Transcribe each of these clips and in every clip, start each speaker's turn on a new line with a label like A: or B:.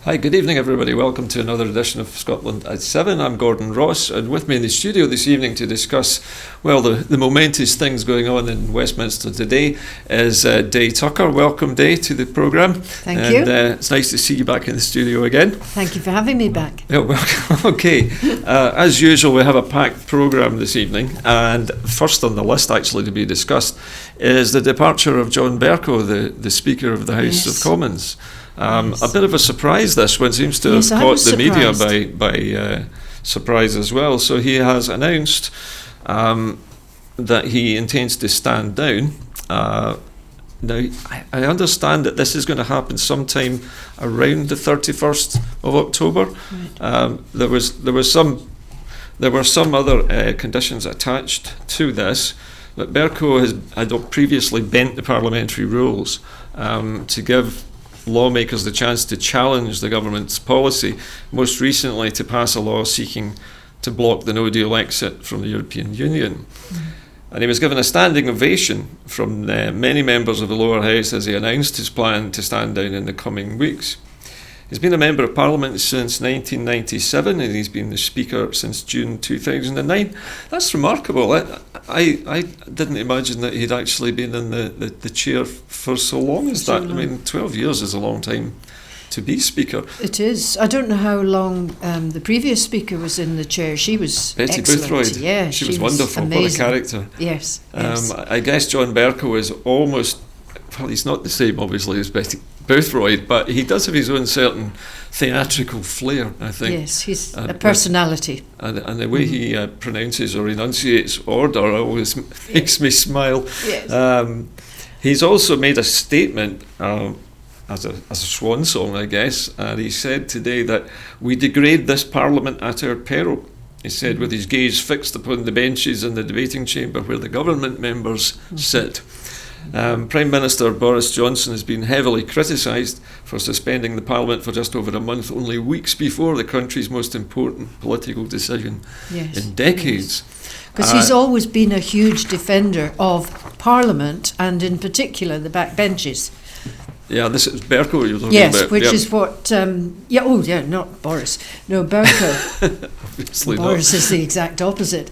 A: Hi, good evening everybody. Welcome to another edition of Scotland at 7. I'm Gordon Ross, and with me in the studio this evening to discuss, well, the momentous things going on in Westminster today is Day Tucker. Welcome, Day, to the programme.
B: Thank you.
A: It's nice to see you back in the studio again.
B: Thank you for having me back.
A: Yeah, welcome. Okay. As usual, we have a packed programme this evening, and first on the list actually to be discussed is the departure of John Bercow, the Speaker of the House of Commons. A bit of a surprise, this one seems to have caught the media by surprise as well. So he has announced that he intends to stand down. Now, I understand that this is going to happen sometime around the 31st of October. Right. There were some other conditions attached to this, but Bercow had previously bent the parliamentary rules to give lawmakers the chance to challenge the government's policy, most recently to pass a law seeking to block the no-deal exit from the European Union. And he was given a standing ovation from many members of the lower house as he announced his plan to stand down in the coming weeks. He's been a Member of Parliament since 1997 and he's been the Speaker since June 2009. That's remarkable. I didn't imagine that he'd actually been in the chair for so long as that. I mean, 12 years is a long time to be Speaker.
B: It is. I don't know how long the previous Speaker was in the chair. She was
A: Betty
B: excellent.
A: Boothroyd.
B: Yeah,
A: she was wonderful.
B: Amazing.
A: What a character.
B: Yes.
A: I guess John Bercow is almost, well, he's not the same obviously as Betty Boothroyd, but he does have his own certain theatrical flair, I think.
B: Yes, he's a personality.
A: And the way he pronounces or enunciates order always makes me smile.
B: Yes.
A: He's also made a statement as a swan song, I guess, and he said today that we degrade this Parliament at our peril. He said, with his gaze fixed upon the benches in the debating chamber where the government members sit. Prime Minister Boris Johnson has been heavily criticised for suspending the Parliament for just over a month, only weeks before the country's most important political decision in decades.
B: Because he's always been a huge defender of Parliament and in particular the backbenches.
A: Yeah, this is Bercow you're talking about.
B: Yes, which is what... not Boris. No, Bercow.
A: Obviously
B: Boris
A: not.
B: is the exact opposite.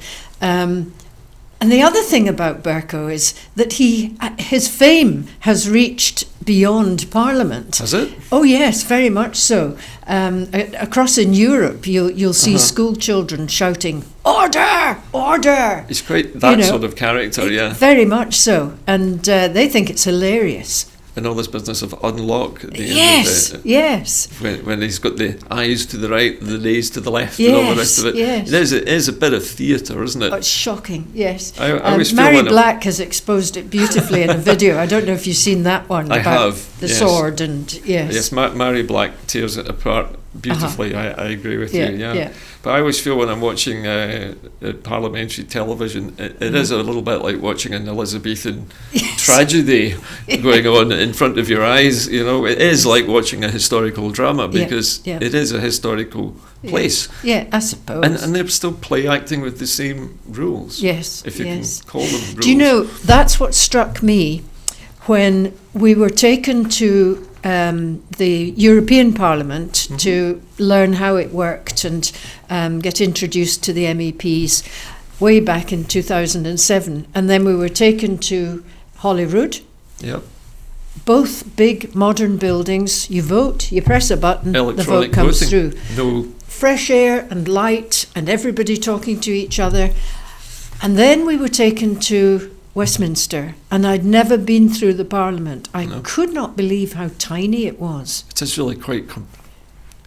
B: And the other thing about Bercow is that his fame has reached beyond Parliament.
A: Has it?
B: Oh yes, very much so. Across in Europe, you'll see school children shouting, "Order! Order!"
A: He's quite that sort of character, yeah.
B: Very much so, and they think it's hilarious.
A: And all this business of unlock at the
B: end of
A: yes. When he's got the eyes to the right, the nays to the left, and all the rest of it.
B: Yes.
A: It is a bit of theatre, isn't it?
B: Oh, it's shocking, yes.
A: I always feel
B: Mary Black has exposed it beautifully in a video. I don't know if you've seen that one.
A: I
B: about
A: have,
B: the sword and, yes.
A: Yes, Mary Black tears it apart beautifully. I agree with you, yeah. But I always feel when I'm watching parliamentary television, it is a little bit like watching an Elizabethan tragedy going on in front of your eyes. You know, it is like watching a historical drama because it is a historical place.
B: Yeah, I suppose.
A: And they're still play acting with the same rules.
B: Yes,
A: if you can call them rules.
B: Do you know, that's what struck me when we were taken to the European Parliament to learn how it worked and get introduced to the MEPs way back in 2007. And then we were taken to Holyrood.
A: Yep.
B: Both big modern buildings. You vote, you press a button,
A: Electronic
B: the vote comes
A: voting.
B: through.
A: No.
B: Fresh air and light and everybody talking to each other. And then we were taken to Westminster, and I'd never been through the Parliament. I could not believe how tiny it was.
A: It is really quite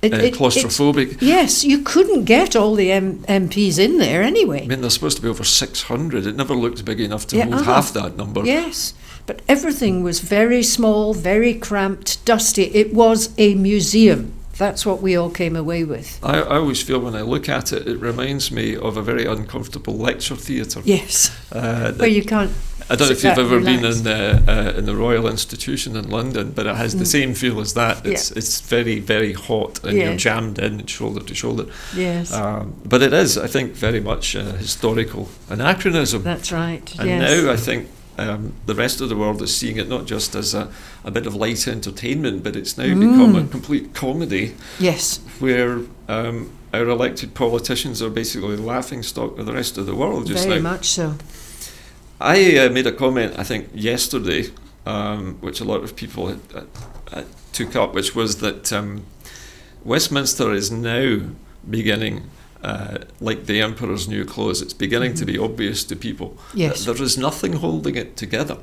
A: claustrophobic.
B: Yes, you couldn't get all the MPs in there anyway.
A: I mean, there's supposed to be over 600. It never looked big enough to hold half that number.
B: Yes, but everything was very small, very cramped, dusty. It was a museum. That's what we all came away with.
A: I always feel when I look at it, it reminds me of a very uncomfortable lecture theatre.
B: Yes, where you can't.
A: I don't know if you've ever been in the Royal Institution in London, but it has the same feel as that. It's very, very hot, and you're jammed in shoulder to shoulder.
B: Yes.
A: But it is, I think, very much a historical anachronism.
B: That's right.
A: And now I think the rest of the world is seeing it not just as a bit of light entertainment, but it's now become a complete comedy.
B: Yes.
A: Where our elected politicians are basically laughing stock of the rest of the world just
B: Very
A: now.
B: much so.
A: I made a comment, I think, yesterday, which a lot of people took up, which was that Westminster is now beginning, like the Emperor's new clothes, it's beginning to be obvious to people
B: Yes.
A: that there is nothing holding it together.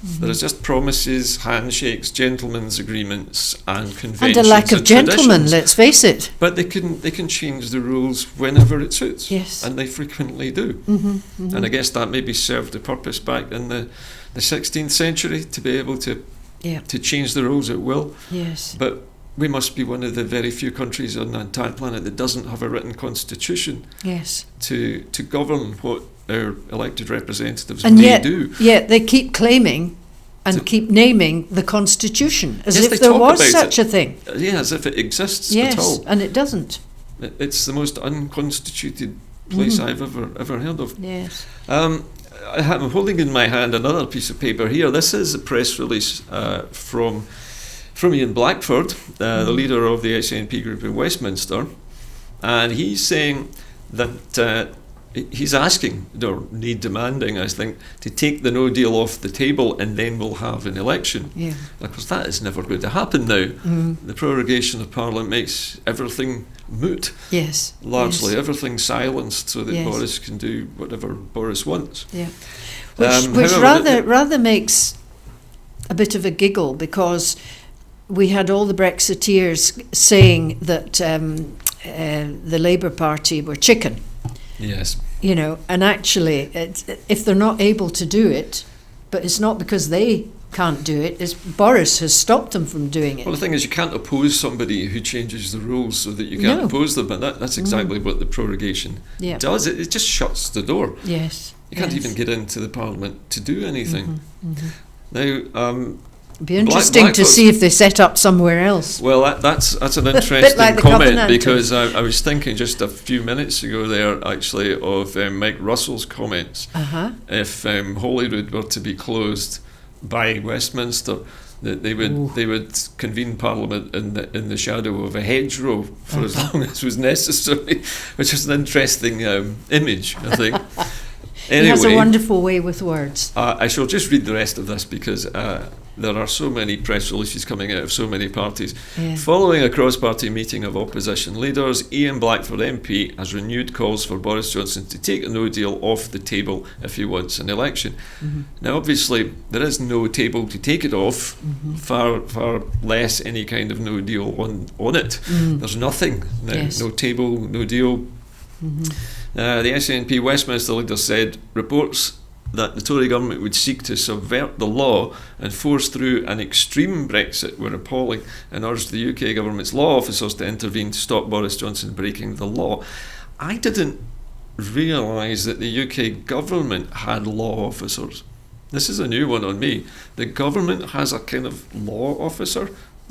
A: There is just promises, handshakes, gentlemen's agreements, and conventions.
B: And a lack of gentlemen,
A: traditions.
B: let's face it.
A: But they can change the rules whenever it suits.
B: Yes.
A: And they frequently do. And I guess that maybe served the purpose back in the 16th century to be able to
B: Yeah.
A: to change the rules at will.
B: Yes.
A: But we must be one of the very few countries on the entire planet that doesn't have a written constitution
B: Yes.
A: to govern what our elected representatives
B: And
A: may
B: yet,
A: do.
B: yet they keep claiming and keep naming the Constitution as
A: Yes, they
B: if there
A: talk
B: was
A: about
B: such
A: it.
B: a thing.
A: Yeah, as if it exists
B: Yes,
A: at all.
B: and it doesn't.
A: It's the most unconstituted place I've ever heard of.
B: Yes.
A: I'm holding in my hand another piece of paper here. This is a press release from Ian Blackford, the leader of the SNP group in Westminster, and he's saying that he's asking, or demanding, I think, to take the no deal off the table and then we'll have an election.
B: Yeah.
A: Because that is never going to happen now. The prorogation of Parliament makes everything moot.
B: Yes.
A: Largely
B: Yes.
A: everything silenced so that
B: Yes.
A: Boris can do whatever Boris wants.
B: Yeah. Which
A: However,
B: rather makes a bit of a giggle, because we had all the Brexiteers saying that the Labour Party were chicken,
A: yes.
B: you know, and actually, if they're not able to do it, but it's not because they can't do it, it's Boris has stopped them from doing it.
A: Well, the thing is, you can't oppose somebody who changes the rules so that you can't
B: No.
A: oppose them, and that's exactly what the prorogation
B: Yeah.
A: does. It just shuts the door.
B: Yes.
A: You can't
B: yes.
A: even get into the Parliament to do anything. Now,
B: It'd be interesting to
A: Blackford-
B: see if they set up somewhere else.
A: well, that's an
B: Bit
A: interesting
B: like the
A: comment,
B: Covenanters.
A: because I was thinking just a few minutes ago there, actually, of Mike Russell's comments.
B: Uh-huh.
A: If Holyrood were to be closed by Westminster, that they would convene Parliament in the shadow of a hedgerow for as long as was necessary, which is an interesting image, I think.
B: He has a
A: Anyway,
B: wonderful way with words.
A: I shall just read the rest of this because there are so many press releases coming out of so many parties.
B: Yeah.
A: Following a cross-party meeting of opposition leaders, Ian Blackford MP has renewed calls for Boris Johnson to take a no deal off the table if he wants an election. Now, obviously, there is no table to take it off, far less any kind of no deal on it. There's nothing. No,
B: Yes.
A: no table, no deal. The SNP Westminster leader said reports that the Tory government would seek to subvert the law and force through an extreme Brexit were appalling, and urged the UK government's law officers to intervene to stop Boris Johnson breaking the law. I didn't realise that the UK government had law officers. This is a new one on me. The government has a kind of law officer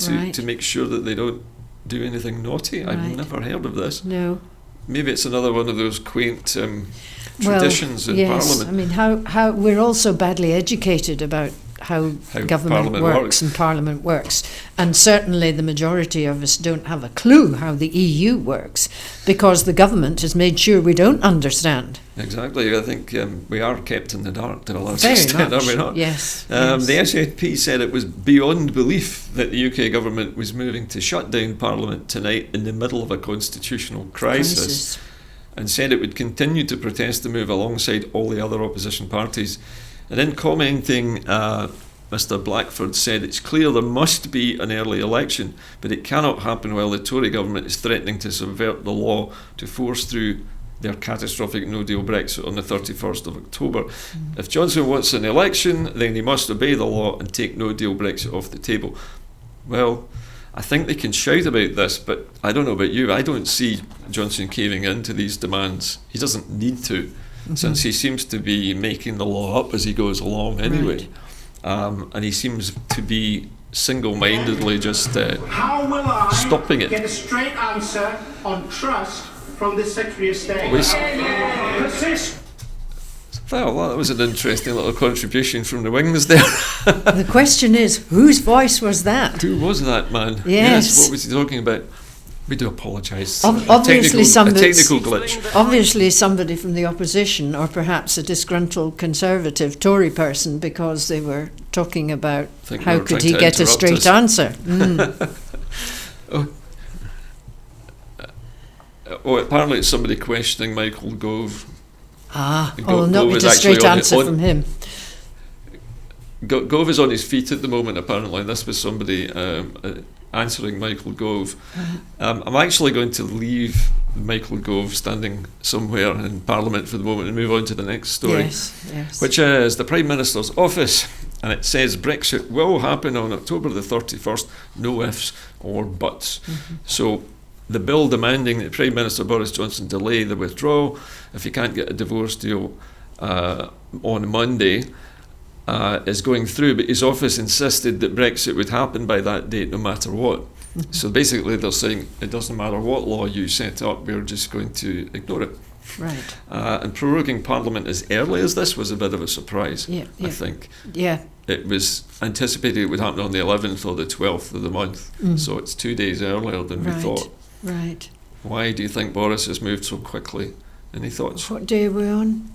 B: Right.
A: to make sure that they don't do anything naughty. I've
B: Right.
A: never heard of this.
B: No.
A: Maybe it's another one of those quaint traditions in
B: yes.
A: Parliament.
B: I mean, how we're all so badly educated about how government
A: Parliament
B: works
A: works.
B: and Parliament works, and certainly the majority of us don't have a clue how the EU works, because the government has made sure we don't understand.
A: Exactly. I think we are kept in the dark to a large
B: Very
A: extent,
B: much.
A: are we not?
B: Yes.
A: The
B: yes.
A: SNP said it was beyond belief that the UK government was moving to shut down Parliament tonight in the middle of a constitutional crisis, and said it would continue to protest the move alongside all the other opposition parties. And in commenting, Mr Blackford said it's clear there must be an early election, but it cannot happen while the Tory government is threatening to subvert the law to force through their catastrophic no-deal Brexit on the 31st of October. If Johnson wants an election, then he must obey the law and take no-deal Brexit off the table. Well, I think they can shout about this, but I don't know about you. I don't see Johnson caving into these demands. He doesn't need to, since he seems to be making the law up as he goes along anyway.
B: Right.
A: And he seems to be single-mindedly just
C: How will I
A: stopping it.
C: get a straight answer on trust from the Secretary of State?
A: We s-
C: Persist.
A: Well, that was an interesting little contribution from the wings there.
B: The question is, whose voice was that?
A: Who was that man?
B: Yes.
A: What was he talking about? We do apologise.
B: Obviously
A: a
B: somebody-
A: technical glitch.
B: Obviously somebody from the opposition, or perhaps a disgruntled Conservative Tory person, because they were talking about
A: Think they
B: how
A: were
B: could
A: trying
B: he
A: to
B: get a
A: interrupt
B: straight
A: us.
B: answer. Mm.
A: Apparently it's somebody questioning Michael Gove.
B: Will not
A: Gove
B: be
A: is
B: a straight
A: actually
B: answer
A: on
B: from him.
A: Gove is on his feet at the moment, apparently, and this was somebody answering Michael Gove. I'm actually going to leave Michael Gove standing somewhere in Parliament for the moment and move on to the next story,
B: Yes.
A: which is the Prime Minister's office, and it says Brexit will happen on October the 31st, no ifs or buts. So the bill demanding that Prime Minister Boris Johnson delay the withdrawal if he can't get a divorce deal on Monday is going through, but his office insisted that Brexit would happen by that date no matter what. So basically they're saying it doesn't matter what law you set up, we're just going to ignore it.
B: Right.
A: And proroguing Parliament as early as this was a bit of a surprise, I think.
B: Yeah.
A: It was anticipated it would happen on the 11th or the 12th of the month, so it's 2 days earlier than we thought.
B: Right.
A: Why do you think Boris has moved so quickly? Any thoughts?
B: What day are we on?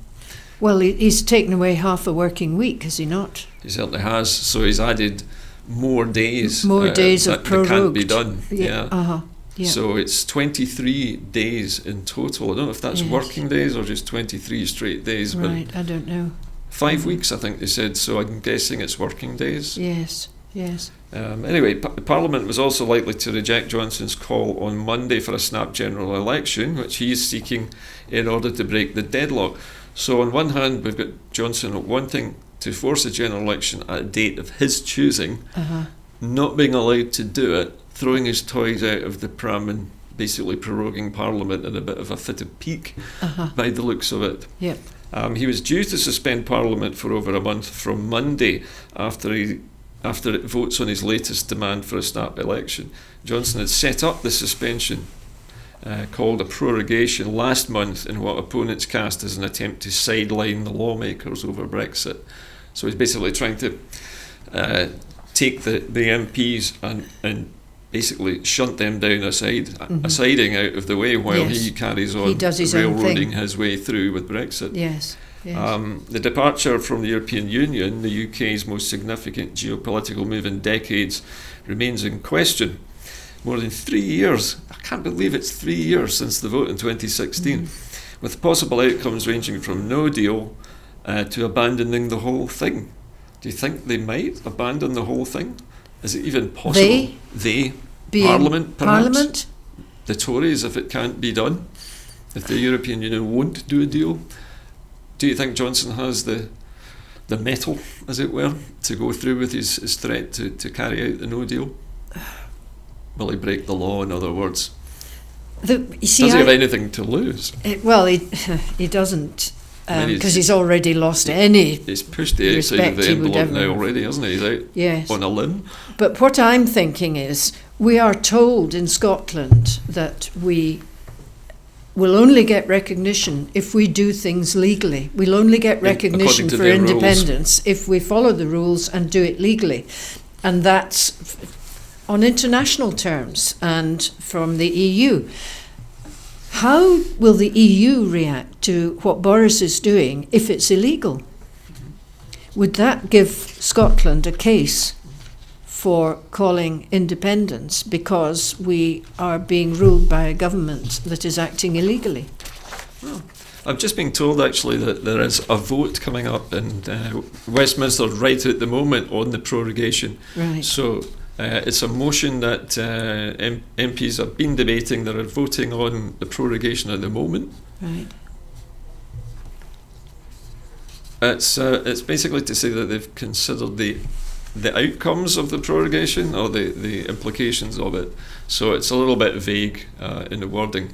B: Well, he's taken away half a working week, has he not?
A: He certainly has. So he's added more days.
B: More days
A: that,
B: of
A: that
B: prorogued.
A: can't be done. Yeah.
B: Uh-huh. Yeah.
A: So it's 23 days in total. I don't know if that's
B: Yes.
A: working days or just 23 straight days.
B: Right, I don't know.
A: But 5 weeks, I think they said. So I'm guessing it's working days.
B: Yes.
A: Anyway, Parliament was also likely to reject Johnson's call on Monday for a snap general election, which he is seeking in order to break the deadlock. So on one hand, we've got Johnson wanting to force a general election at a date of his choosing, not being allowed to do it, throwing his toys out of the pram and basically proroguing Parliament in a bit of a fit of pique by the looks of it.
B: Yep.
A: He was due to suspend Parliament for over a month from Monday after it votes on his latest demand for a snap election. Johnson had set up the suspension called a prorogation last month in what opponents cast as an attempt to sideline the lawmakers over Brexit. So he's basically trying to take the MPs and basically shunt them down a siding out of the way while he carries on
B: does his own
A: railroading
B: thing.
A: his way through with Brexit.
B: Yes.
A: The departure from the European Union, the UK's most significant geopolitical move in decades, remains in question. More than 3 years, I can't believe it's 3 years since the vote in 2016, with possible outcomes ranging from no deal to abandoning the whole thing. Do you think they might abandon the whole thing? Is it even possible? They?
B: Being
A: Parliament, perhaps?
B: Parliament?
A: The Tories, if it can't be done? If the European Union won't do a deal? Do you think Johnson has the mettle, as it were, to go through with his threat to carry out the no deal? Will he break the law, in other words? Does he have anything to lose?
B: He doesn't,
A: I mean,
B: because he's already lost any.
A: He's pushed the outside of
B: respect
A: the
B: he would
A: envelope now
B: ever-
A: already, hasn't he? He's out
B: Yes.
A: on a limb.
B: But what I'm thinking is, we are told in Scotland that we will only get recognition if we do things legally. We'll only get recognition
A: according to
B: for
A: their rules.
B: independence if we follow the rules and do it legally. And that's on international terms and from the EU. How will the EU react to what Boris is doing if it's illegal? Would that give Scotland a case for calling independence because we are being ruled by a government that is acting illegally?
A: I've just been told actually that there is a vote coming up in Westminster right at the moment on the prorogation.
B: Right.
A: So it's a motion that MPs have been debating. They're voting on the prorogation at the moment.
B: Right.
A: It's basically to say that they've considered the outcomes of the prorogation or the implications of it. So it's a little bit vague in the wording.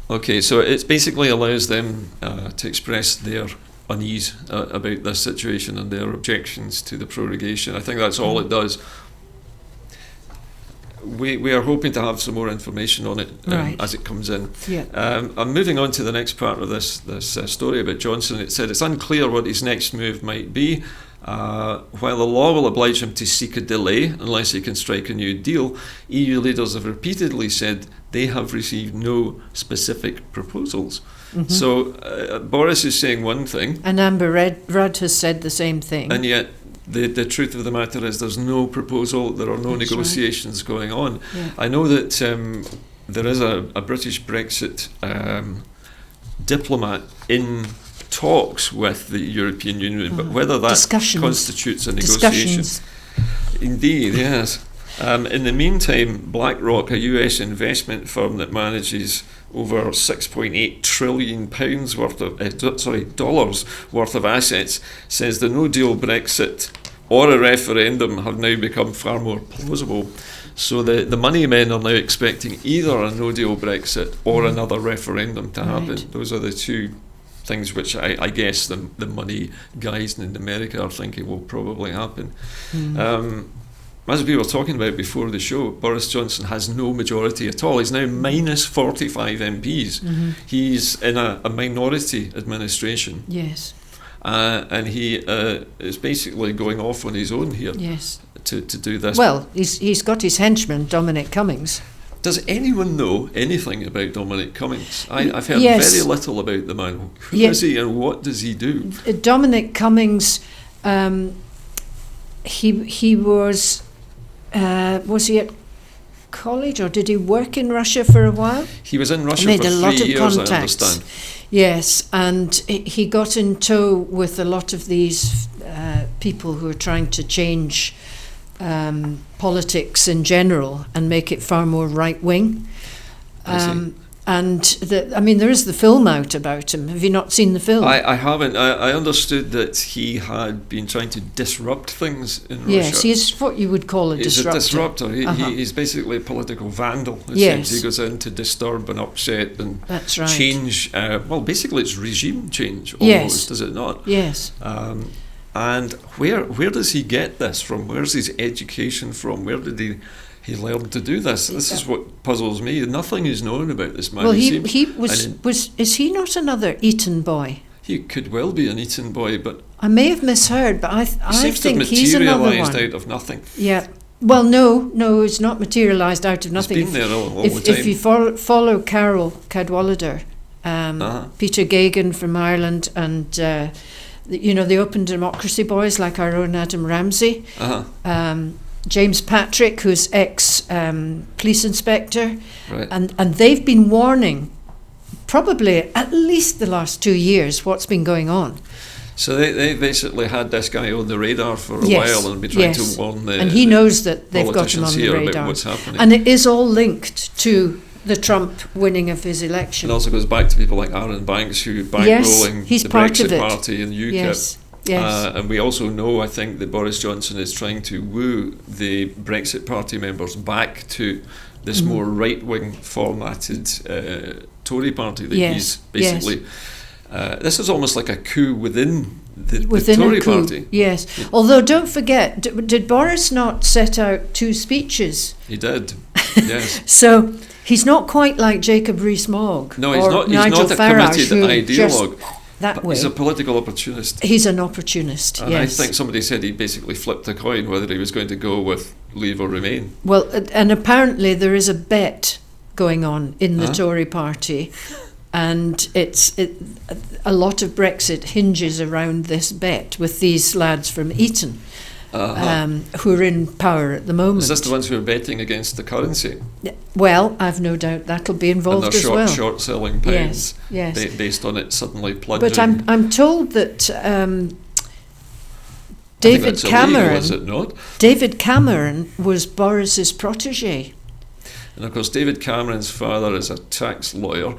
A: Okay, so it basically allows them to express their unease about this situation and their objections to the prorogation. I think that's all it does. we are hoping to have some more information on it
B: Right.
A: as it comes in.
B: Yeah.
A: I'm moving on to the next part of this story about Johnson. It said it's unclear what his next move might be. While the law will oblige him to seek a delay unless he can strike a new deal, EU leaders have repeatedly said they have received no specific proposals.
B: Mm-hmm.
A: So Boris is saying one thing,
B: And Amber Rudd has said the same thing.
A: and yet the truth of the matter is there's no proposal, there are no
B: That's
A: negotiations going on.
B: Yeah.
A: I know that there is a British Brexit diplomat in talks with the European Union, but whether that
B: Discussions.
A: constitutes a negotiation.
B: Discussions.
A: Indeed, yes. In the meantime, BlackRock, a US investment firm that manages over £6.8 trillion worth of dollars worth of assets, says the no-deal Brexit or a referendum have now become far more plausible. So the money men are now expecting either a no-deal Brexit or another referendum to happen.
B: Right.
A: Those are the two things which I guess the money guys in America are thinking will probably happen. As we were talking about before the show, Boris Johnson has no majority at all. He's now minus 45 MPs. He's in a minority administration.
B: Yes.
A: And he is basically going off on his own here
B: Yes.
A: to do this.
B: Well, he's got his henchman, Dominic Cummings.
A: Does anyone know anything about Dominic Cummings? I've heard
B: Yes.
A: very little about the man. Who
B: Yeah.
A: is he and what does he do?
B: Dominic Cummings, he was he at college or did he work in Russia for a while?
A: He was in Russia
B: Made
A: for
B: a
A: 3
B: lot of
A: years, I
B: contacts.
A: understand.
B: Yes, and he got in tow with a lot of these people who are trying to change politics in general and make it far more right wing.
A: I see.
B: And there is the film out about him. Have you not seen the film?
A: I haven't. I understood that he had been trying to disrupt things in Russia.
B: Yes, he's what you would call a
A: He's
B: disruptor.
A: a disruptor.
B: Uh-huh.
A: He's basically a political vandal. It
B: Yes.
A: seems. He goes in to disturb and upset and
B: That's right.
A: change. Basically, it's regime change almost,
B: Yes.
A: does it not?
B: Yes.
A: And where does he get this from? Where's his education from? Where did he learn to do this? This is what puzzles me. Nothing is known about this man.
B: Well,
A: seems-
B: he
A: and
B: is he not another Eton boy?
A: he could well be an Eton boy, but
B: I may have misheard, but I
A: he seems to
B: think
A: have
B: he's another
A: materialised
B: one.
A: out of nothing.
B: Yeah. Well, no, it's not materialised out of nothing.
A: He's been there all the
B: If
A: time.
B: you follow Carol Cadwallader, Peter Gagan from Ireland, and the Open Democracy boys like our own Adam Ramsey, James Patrick, who's ex police inspector,
A: Right.
B: and they've been warning, probably at least the last 2 years, what's been going on.
A: So they basically had this guy on the radar for a
B: Yes,
A: while and been trying
B: yes.
A: to warn the
B: And he knows that they've got him
A: politicians
B: on the
A: here
B: radar.
A: about what's happening.
B: And it is all linked to the Trump winning of his election.
A: It also goes back to people like Aaron Banks who bankrolling
B: he's
A: the
B: part of
A: Brexit
B: it.
A: Party and UKIP.
B: Yes, yes.
A: And we also know, I think, that Boris Johnson is trying to woo the Brexit Party members back to this
B: Mm-hmm.
A: more right-wing formatted Tory party that
B: Yes,
A: he's basically... this is almost like a coup within the
B: Within
A: Tory
B: a coup,
A: party.
B: yes. Although, don't forget, did Boris not set out 2 speeches?
A: He did, yes.
B: So he's not quite like Jacob Rees-Mogg
A: No, he's
B: or
A: not. He's
B: Nigel
A: not a
B: Farage,
A: committed
B: who
A: ideologue.
B: just that way.
A: He's a political opportunist.
B: He's an opportunist.
A: And
B: yes.
A: I think somebody said he basically flipped a coin whether he was going to go with Leave or Remain.
B: Well, and apparently there is a bet going on in the
A: Huh?
B: Tory party, and a lot of Brexit hinges around this bet with these lads from Eton, who are in power at the moment.
A: Is this the ones who are betting against the currency?
B: Well, I've no doubt that'll be
A: And
B: involved
A: they're
B: as well.
A: short selling pounds
B: Yes, yes.
A: based on it suddenly plunging.
B: But I'm told that
A: I think
B: David
A: that's illegal,
B: Cameron.
A: is it not?
B: David Cameron was Boris's protege.
A: And of course, David Cameron's father is a tax lawyer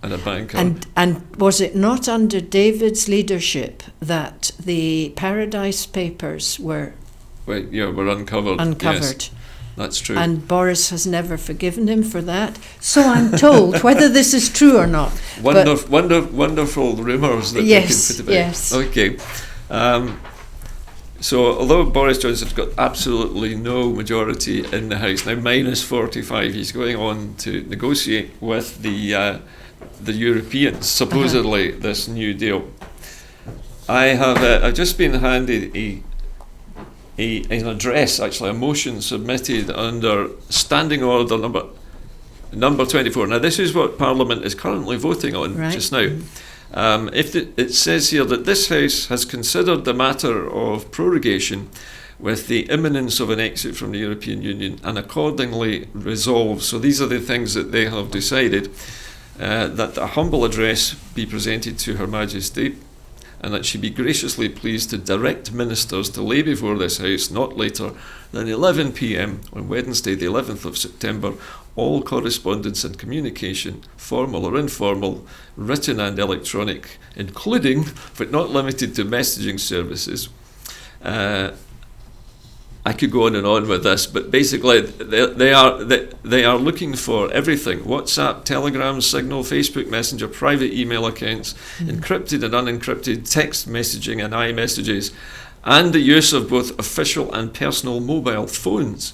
A: and a banker.
B: And was it not under David's leadership that the Paradise Papers were
A: were uncovered.
B: uncovered?
A: Yes, that's true.
B: And Boris has never forgiven him for that. So I'm told, whether this is true or not. but-
A: Wonderful rumours that
B: Yes,
A: they can put about.
B: yes.
A: Okay. So although Boris Johnson's got absolutely no majority in the House, now minus 45, he's going on to negotiate with the Europeans, supposedly this new deal. I've just been handed an address, actually a motion submitted under Standing Order number 24. Now this is what Parliament is currently voting on just now. It says here that this House has considered the matter of prorogation with the imminence of an exit from the European Union and accordingly resolves, so these are the things that they have decided, that a humble address be presented to Her Majesty and that she be graciously pleased to direct ministers to lay before this House not later than 11 p.m. on Wednesday the 11th of September all correspondence and communication, formal or informal, written and electronic, including but not limited to messaging services. I could go on and on with this, but basically they are looking for everything: WhatsApp, Telegram, Signal, Facebook Messenger, private email accounts, encrypted and unencrypted text messaging and iMessages, and the use of both official and personal mobile phones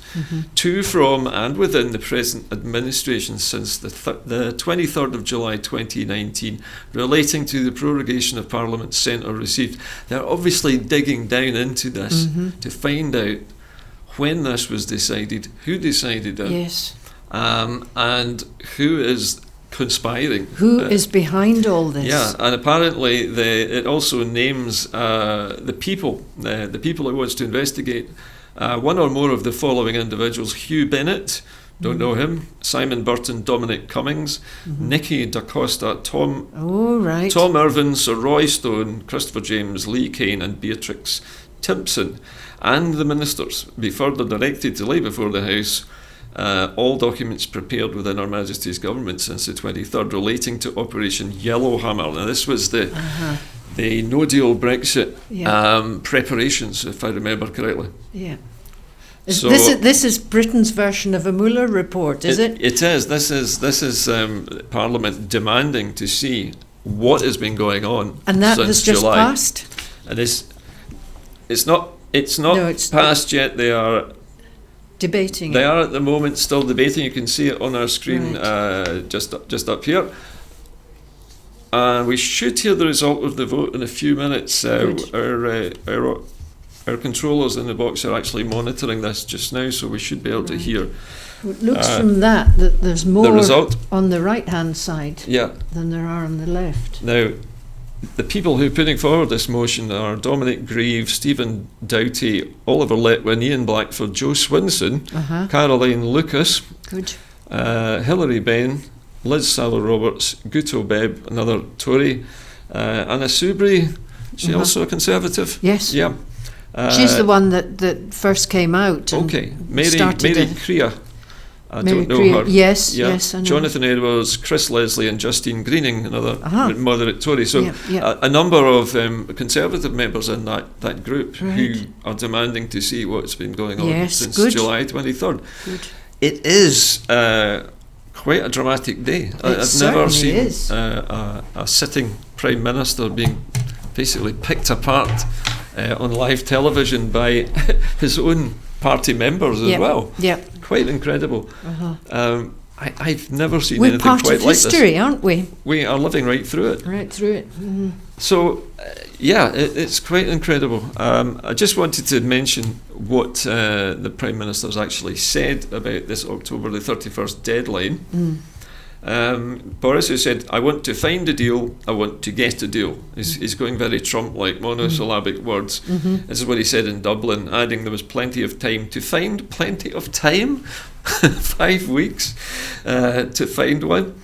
A: to, from and within the present administration since the 23rd of July 2019 relating to the prorogation of Parliament sent or received. They're obviously digging down into this to find out when this was decided, who decided it,
B: Yes.
A: and who is conspiring.
B: Who is behind all this?
A: Yeah, and apparently it also names the people it wants to investigate. One or more of the following individuals: Hugh Bennett, don't know him; Simon Burton, Dominic Cummings, Nikki Da Costa, Tom Irvin, Sir Roy Stone, Christopher James, Lee Kane and Beatrix Timpson, and the ministers be further directed to lay before the House all documents prepared within Her Majesty's government since the 23rd relating to Operation Yellowhammer. Now this was the no deal Brexit preparations, if I remember correctly.
B: Yeah.
A: So
B: this is Britain's version of a Mueller report, is it?
A: It is. This is Parliament demanding to see what has been going on
B: And that
A: since
B: has just
A: July.
B: passed?
A: And it's not passed yet. They are
B: Debating
A: They
B: it.
A: are at the moment still debating. You can see it on our screen, just up here. We should hear the result of the vote in a few minutes. Our controllers in the box are actually monitoring this just now, so we should be able to hear
B: It looks from that there's more
A: the result
B: on the right-hand side
A: Yeah.
B: than there are on the left.
A: Now, the people who are putting forward this motion are Dominic Grieve, Stephen Doughty, Oliver Letwin, Ian Blackford, Joe Swinson, Caroline Lucas,
B: Good.
A: Hilary Benn, Liz Sallor-Roberts, Guto Bebb, another Tory, Anna Soubry, she also a Conservative?
B: Yes.
A: Yeah.
B: She's the one that first came out. And
A: Mary Crea. I
B: Mary
A: don't know
B: Crea.
A: her.
B: Yes, yes, I know.
A: Jonathan Edwards, Chris Leslie and Justine Greening, another moderate Tory. So a number of Conservative members in that group who are demanding to see what's been going on since July 23rd.
B: Good.
A: It is quite a dramatic day. I've never seen a sitting Prime Minister being basically picked apart on live television by his own party members as well.
B: Yeah.
A: Quite incredible. I've never seen
B: We're
A: anything
B: part
A: quite
B: of
A: like
B: history,
A: this.
B: aren't we?
A: We are living right through it.
B: Right through it.
A: So, it's quite incredible. I just wanted to mention what the Prime Minister's actually said about this October the 31st deadline. Boris has said, I want to find a deal, I want to get a deal. He's going very Trump-like, monosyllabic words. This is what he said in Dublin, adding there was plenty of time to find. Plenty of time? 5 weeks to find one.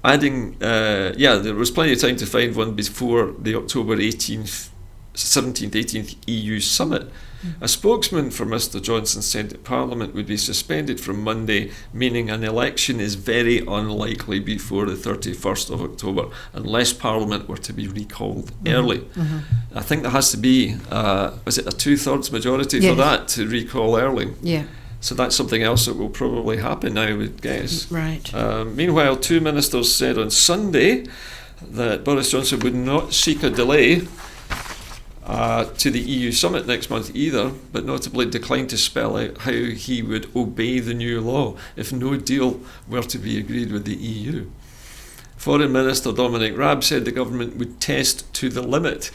A: Adding, there was plenty of time to find one before the October 17th, 18th EU summit. A spokesman for Mr Johnson said that Parliament would be suspended from Monday, meaning an election is very unlikely before the 31st of October, unless Parliament were to be recalled early. I think there has to be, was it a 2/3 majority for that to recall early?
B: Yeah.
A: So that's something else that will probably happen, I would guess.
B: Right.
A: Meanwhile, two ministers said on Sunday that Boris Johnson would not seek a delay to the EU summit next month either, but notably declined to spell out how he would obey the new law if no deal were to be agreed with the EU. Foreign Minister Dominic Raab said the government would test to the limit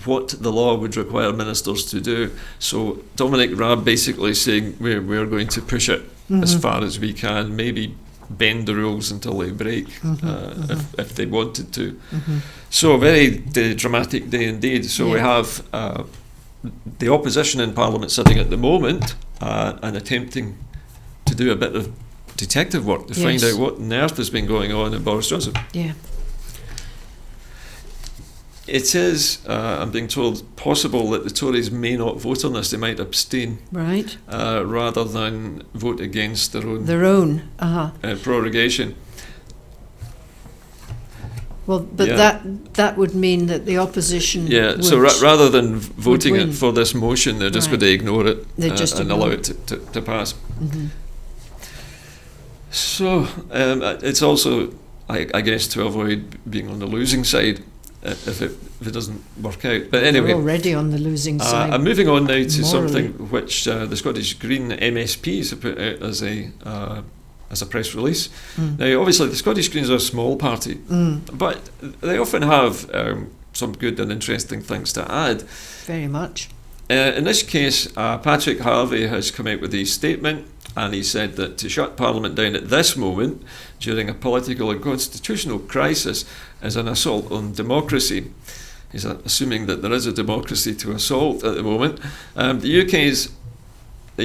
A: what the law would require ministers to do. So Dominic Raab basically saying we're going to push it as far as we can, maybe bend the rules until they break if they wanted to. So a very dramatic day indeed. So we have the opposition in Parliament sitting at the moment and attempting to do a bit of detective work to find out what on earth has been going on in Boris Johnson.
B: Yeah.
A: It is, I'm being told, possible that the Tories may not vote on this. They might abstain,
B: Right.
A: rather than vote against their own prorogation.
B: Well, but that would mean that the opposition.
A: Yeah. So rather than voting
B: win.
A: for this motion, they're just going to ignore it and allow it to pass. So it's also, I guess, to avoid being on the losing side. If it doesn't work out. But anyway,
B: we're already on the losing side.
A: I'm moving on now to
B: morally.
A: something which the Scottish Green MSPs have put out as a press release. Now, obviously, the Scottish Greens are a small party, but they often have some good and interesting things to add.
B: Very much.
A: In this case, Patrick Harvey has come out with a statement, and he said that to shut Parliament down at this moment, during a political and constitutional crisis, is an assault on democracy. He's assuming that there is a democracy to assault at the moment. The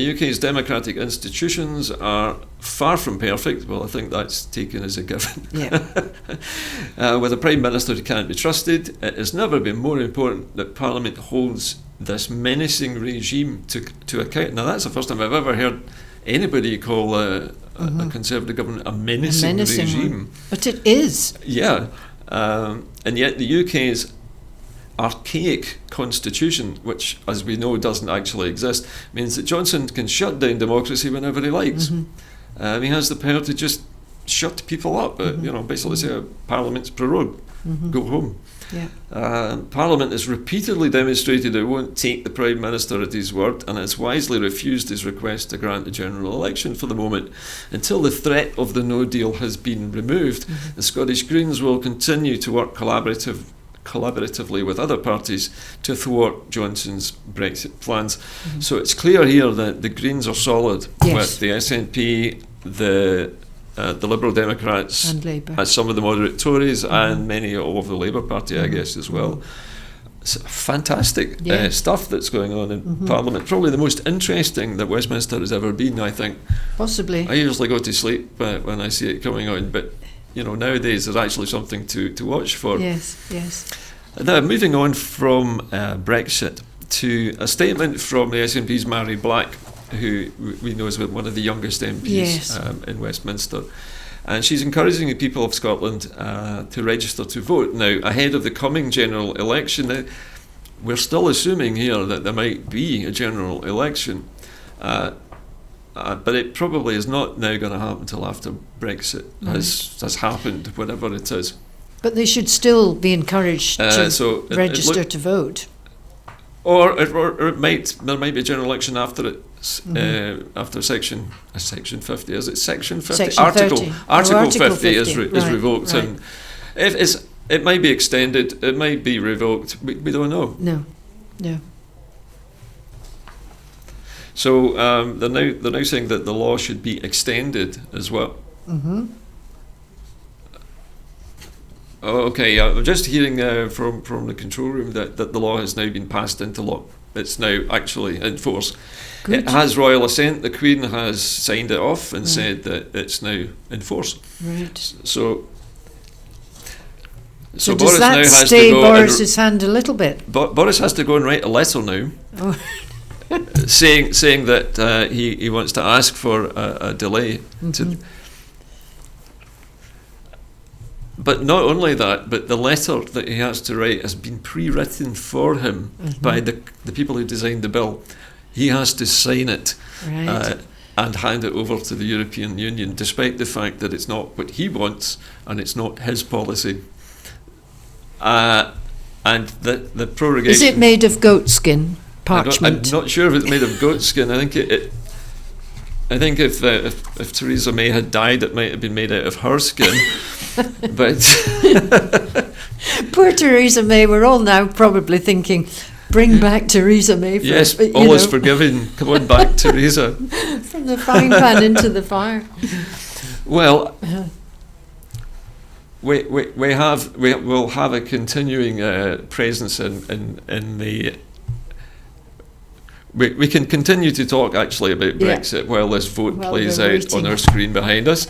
A: UK's democratic institutions are far from perfect. Well, I think that's taken as a given.
B: Yeah.
A: With a Prime Minister who can't be trusted, it has never been more important that Parliament holds this menacing regime to account. Now, that's the first time I've ever heard anybody call a Conservative government a menacing regime.
B: One. But it is.
A: Yeah. And yet the UK's archaic constitution, which, as we know, doesn't actually exist, means that Johnson can shut down democracy whenever he likes. He has the power to just shut people up, basically say Parliament's prorogued, go home.
B: Yeah.
A: Parliament has repeatedly demonstrated it won't take the Prime Minister at his word, and has wisely refused his request to grant a general election for the moment. Until the threat of the no deal has been removed, the Scottish Greens will continue to work collaboratively with other parties to thwart Johnson's Brexit plans. So it's clear here that the Greens are solid with the SNP, the Liberal Democrats,
B: and Labour,
A: and some of the moderate Tories, and many of the Labour Party, I guess, as well. It's fantastic stuff that's going on in Parliament. Probably the most interesting that Westminster has ever been, I think.
B: Possibly.
A: I usually go to sleep when I see it coming on, but nowadays there's actually something to watch for.
B: Yes.
A: Now, moving on from Brexit to a statement from the SNP's Mary Black, who we know is one of the youngest MPs in Westminster. And she's encouraging the people of Scotland to register to vote. Now, ahead of the coming general election, we're still assuming here that there might be a general election, but it probably is not now going to happen until after Brexit has happened, whatever it is.
B: But they should still be encouraged to register to vote.
A: Or there might be a general election after it. After section 50, is it section 50?
B: Section
A: Article 50 is revoked,
B: right.
A: And it might be extended, it might be revoked. We don't know.
B: No.
A: So they're now saying that the law should be extended as well. Okay, I'm just hearing from the control room that the law has now been passed into law. It's now actually in force.
B: Good.
A: It has royal assent. The Queen has signed it off and said that it's now in force.
B: Right.
A: So
B: does
A: Boris
B: that
A: now has
B: stay
A: to go
B: Boris's hand a little bit?
A: Boris has to go and write a letter now, saying that he wants to ask for a delay. But not only that, but the letter that he has to write has been pre-written for him by the people who designed the bill. He has to sign it and hand it over to the European Union, despite the fact that it's not what he wants and it's not his policy. And the prorogation.
B: Is it made of goat skin parchment?
A: I'm not sure if it's made of goat skin. I think I think if Theresa May had died, it might have been made out of her skin. But
B: Poor Theresa May. We're all now probably thinking, bring back Theresa May.
A: Yes, all is forgiven. Come on back, Theresa.
B: From the frying pan into the fire.
A: Well, we'll have a continuing presence in the. We can continue to talk actually about Brexit while this vote plays out on our screen behind us.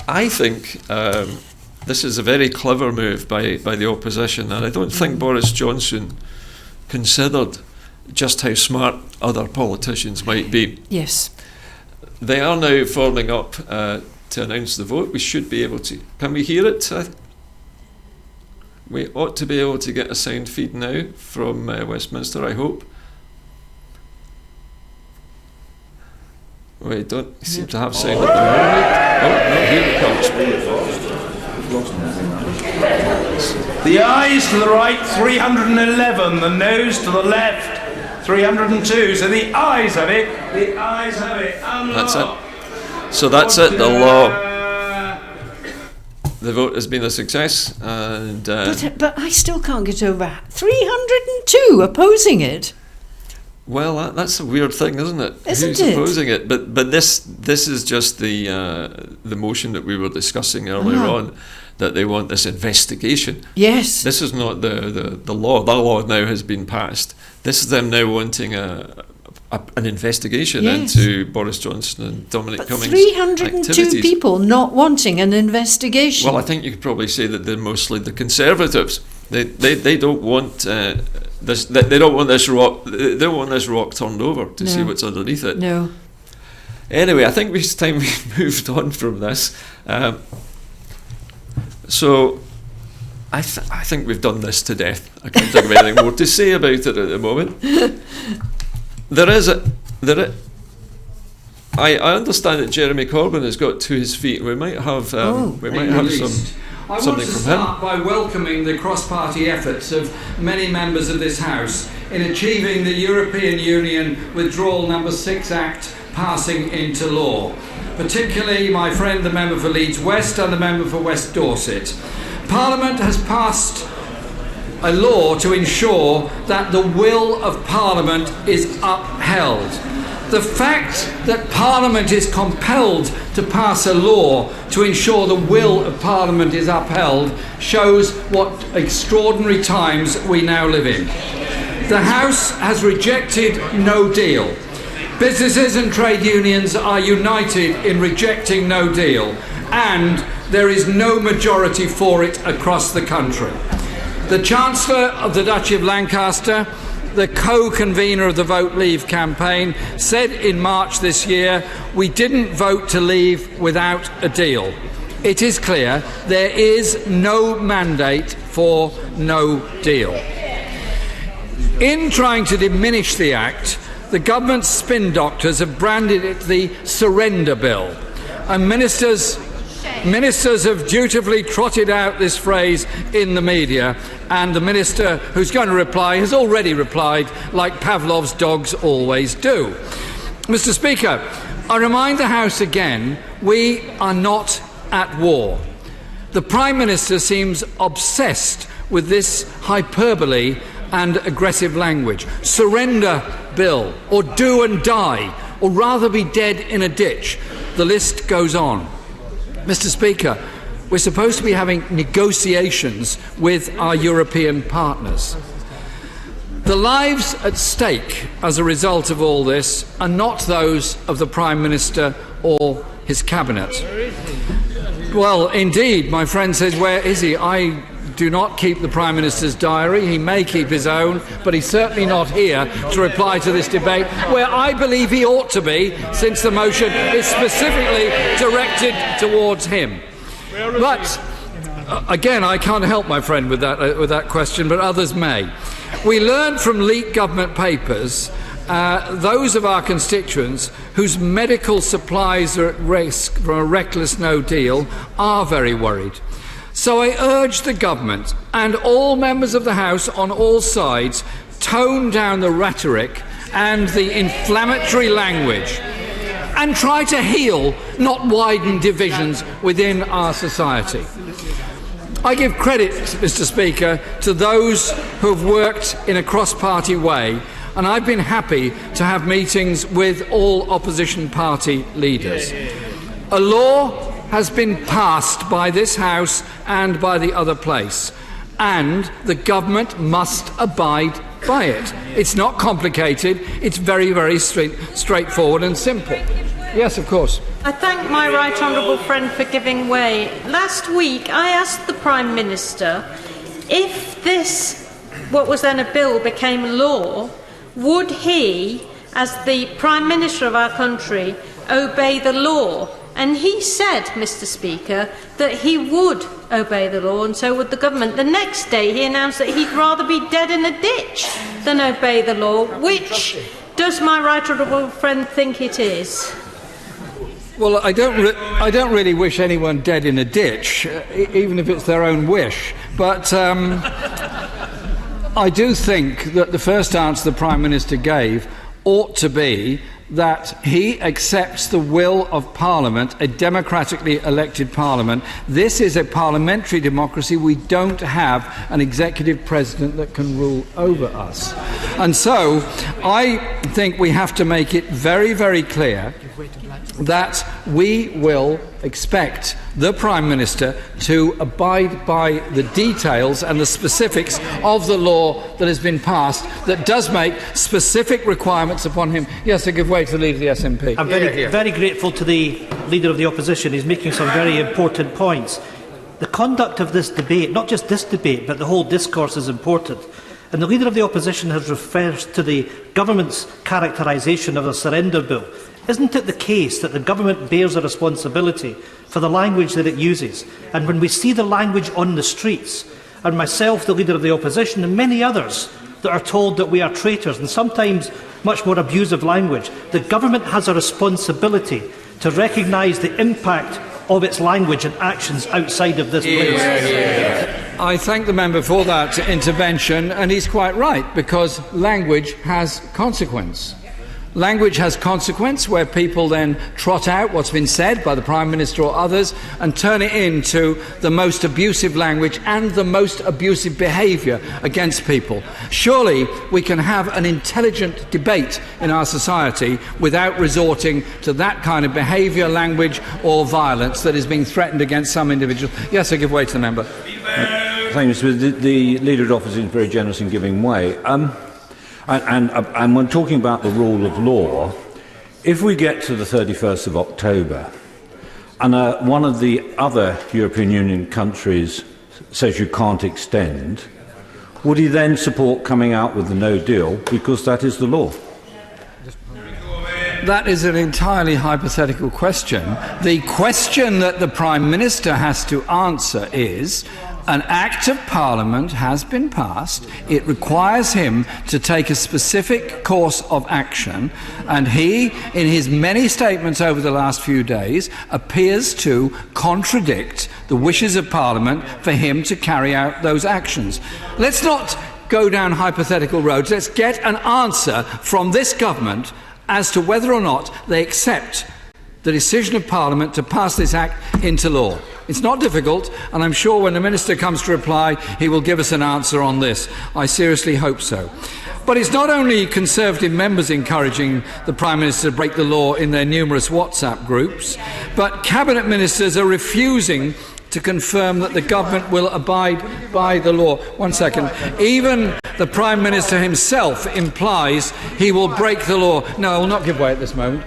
A: I think this is a very clever move by the opposition, and I don't think Boris Johnson considered just how smart other politicians might be.
B: Yes.
A: They are now forming up to announce the vote. We should be able to. Can we hear it? We ought to be able to get a sound feed now from Westminster, I hope. We don't seem to have sound at the moment. Oh, no, here it comes.
C: The ayes to the right, 311. The noes to the left, 302. So the ayes have it. The ayes have it.
A: That's it. So that's it. The law. The vote has been a success, and
B: but I still can't get over 302 opposing it.
A: Well, that's a weird thing, isn't it?
B: Isn't
A: Who's
B: it?
A: opposing it? But this is just the motion that we were discussing earlier on, that they want this investigation.
B: Yes.
A: This is not the law. The law now has been passed. This is them now wanting an investigation into Boris Johnson and Dominic Cummings'
B: 302
A: activities.
B: people not wanting an investigation.
A: Well, I think you could probably say that they're mostly the Conservatives. They don't want this. They don't want this rock. They don't want this rock turned over to see what's underneath it.
B: No.
A: Anyway, I think it's time we moved on from this. So, I think we've done this to death. I can't think of anything more to say about it at the moment. I understand that Jeremy Corbyn has got to his feet. We might have something from him.
D: I want to start by welcoming the cross-party efforts of many members of this House in achieving the European Union Withdrawal No. 6 Act passing into law, particularly my friend the member for Leeds West and the member for West Dorset. Parliament has passed a law to ensure that the will of Parliament is upheld. The fact that Parliament is compelled to pass a law to ensure the will of Parliament is upheld shows what extraordinary times we now live in. The House has rejected no deal. Businesses and trade unions are united in rejecting no deal, and there is no majority for it across the country. The Chancellor of the Duchy of Lancaster, the co-convener of the Vote Leave campaign, said in March this year, "We didn't vote to leave without a deal." It is clear there is no mandate for no deal. In trying to diminish the Act, the government's spin doctors have branded it the Surrender Bill, and ministers have dutifully trotted out this phrase in the media, and the minister who's going to reply has already replied, like Pavlov's dogs always do. Mr. Speaker, I remind the House again, we are not at war. The Prime Minister seems obsessed with this hyperbole and aggressive language. Surrender Bill, or do and die, or rather be dead in a ditch. The list goes on. Mr. Speaker, we're supposed to be having negotiations with our European partners. The lives at stake as a result of all this are not those of the Prime Minister or his cabinet. Well, indeed, my friend says, where is he? I do not keep the Prime Minister's diary. He may keep his own, but he's certainly not here to reply to this debate, where I believe he ought to be, since the motion is specifically directed towards him. But again, I can't help my friend with that question, but others may. We learned from leaked government papers those of our constituents whose medical supplies are at risk from a reckless no deal are very worried. So I urge the government and all members of the House on all sides tone down the rhetoric and the inflammatory language and try to heal, not widen divisions within our society. I give credit, Mr. Speaker, to those who have worked in a cross-party way, and I've been happy to have meetings with all opposition party leaders. A law has been passed by this House and by the other place, and the government must abide by it. It's not complicated, it's very, very straightforward and simple. Yes, of course.
E: I thank my right honourable friend for giving way. Last week I asked the Prime Minister if this, what was then a bill, became law, would he, as the Prime Minister of our country, obey the law? And he said, Mr. Speaker, that he would obey the law, and so would the government. The next day he announced that he'd rather be dead in a ditch than obey the law. Which does my right honourable friend think it is?
D: Well, I don't really wish anyone dead in a ditch, even if it's their own wish. But I do think that the first answer the Prime Minister gave ought to be that he accepts the will of Parliament, a democratically elected Parliament. This is a parliamentary democracy. We don't have an executive president that can rule over us. And so I think we have to make it very, very clear that we will expect the Prime Minister to abide by the details and the specifics of the law that has been passed that does make specific requirements upon him. Yes, I give way to the Leader of the SNP.
F: I'm very grateful to the Leader of the Opposition. He's making some very important points. The conduct of this debate, not just this debate, but the whole discourse is important. And the Leader of the Opposition has referred to the government's characterisation of the surrender bill. Isn't it the case that the government bears a responsibility for the language that it uses? And when we see the language on the streets, and myself, the Leader of the Opposition, and many others that are told that we are traitors, and sometimes much more abusive language, the government has a responsibility to recognise the impact of its language and actions outside of this place.
D: I thank the member for that intervention, and he's quite right, because language has consequence. Language has consequence where people then trot out what's been said by the Prime Minister or others and turn it into the most abusive language and the most abusive behaviour against people. Surely we can have an intelligent debate in our society without resorting to that kind of behaviour, language or violence that is being threatened against some individuals. Yes, I give way to the member.
G: Thank you, Mr. The Leader of the Opposition is very generous in giving way. And when talking about the rule of law, if we get to the 31st of October and one of the other European Union countries says you can't extend, would he then support coming out with the no deal because that is the law?
D: That is an entirely hypothetical question. The question that the Prime Minister has to answer is, an Act of Parliament has been passed. It requires him to take a specific course of action, and he, in his many statements over the last few days, appears to contradict the wishes of Parliament for him to carry out those actions. Let's not go down hypothetical roads. Let's get an answer from this government as to whether or not they accept the decision of Parliament to pass this Act into law. It's not difficult, and I'm sure when the Minister comes to reply, he will give us an answer on this. I seriously hope so. But it's not only Conservative members encouraging the Prime Minister to break the law in their numerous WhatsApp groups, but Cabinet Ministers are refusing to confirm that the government will abide by the law. One second. Even the Prime Minister himself implies he will break the law. No, I will not give way at this moment.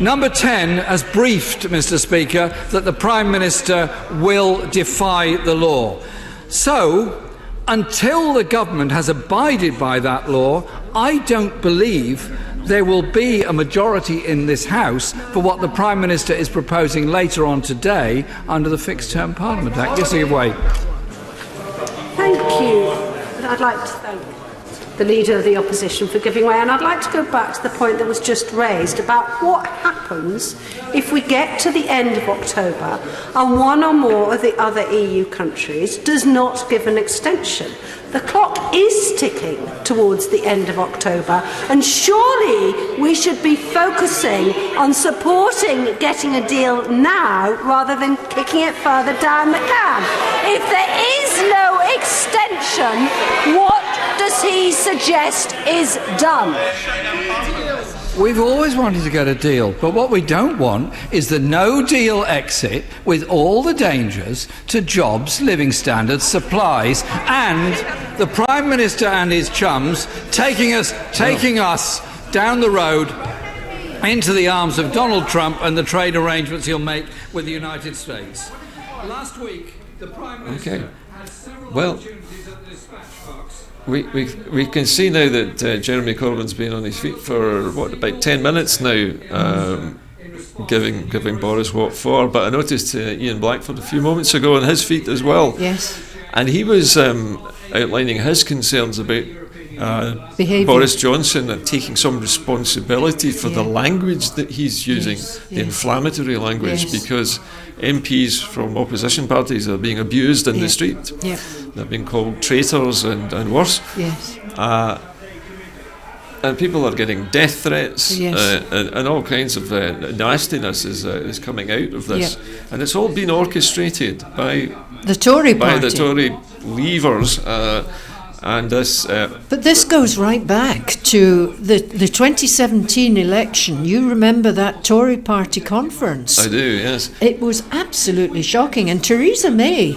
D: Number 10 has briefed, Mr. Speaker, that the Prime Minister will defy the law. So, until the government has abided by that law, I don't believe there will be a majority in this House for what the Prime Minister is proposing later on today under the Fixed Term Parliament Act. Yes, give way.
E: Thank you. I'd like to thank
H: the Leader of the Opposition for giving way. And I'd like to go back to the point that was just raised about what happens if we get to the end of October and one or more of the other EU countries does not give an extension. The clock is ticking towards the end of October, and surely we should be focusing on supporting getting a deal now rather than kicking it further down the can. If there is no extension, what does he suggest is done?
D: We've always wanted to get a deal, but what we don't want is the no-deal exit with all the dangers to jobs, living standards, supplies, and the Prime Minister and his chums taking us down the road into the arms of Donald Trump and the trade arrangements he'll make with the United States. Last week, the Prime Minister had several opportunities at the dispatch box.
A: We can see now that Jeremy Corbyn's been on his feet for about 10 minutes now, giving Boris what for. But I noticed Ian Blackford a few moments ago on his feet as well.
B: Yes.
A: And he was outlining his concerns about Boris Johnson and taking some responsibility for the language that he's using, the inflammatory language, because MPs from opposition parties are being abused in the street. They're being called traitors and worse. And people are getting death threats, and all kinds of nastiness is coming out of this. And it's all been orchestrated by
B: the Tory party.
A: By the Tory levers. And this,
B: but this goes right back to the 2017 election. You remember that Tory party conference?
A: I do, yes.
B: It was absolutely shocking. And Theresa May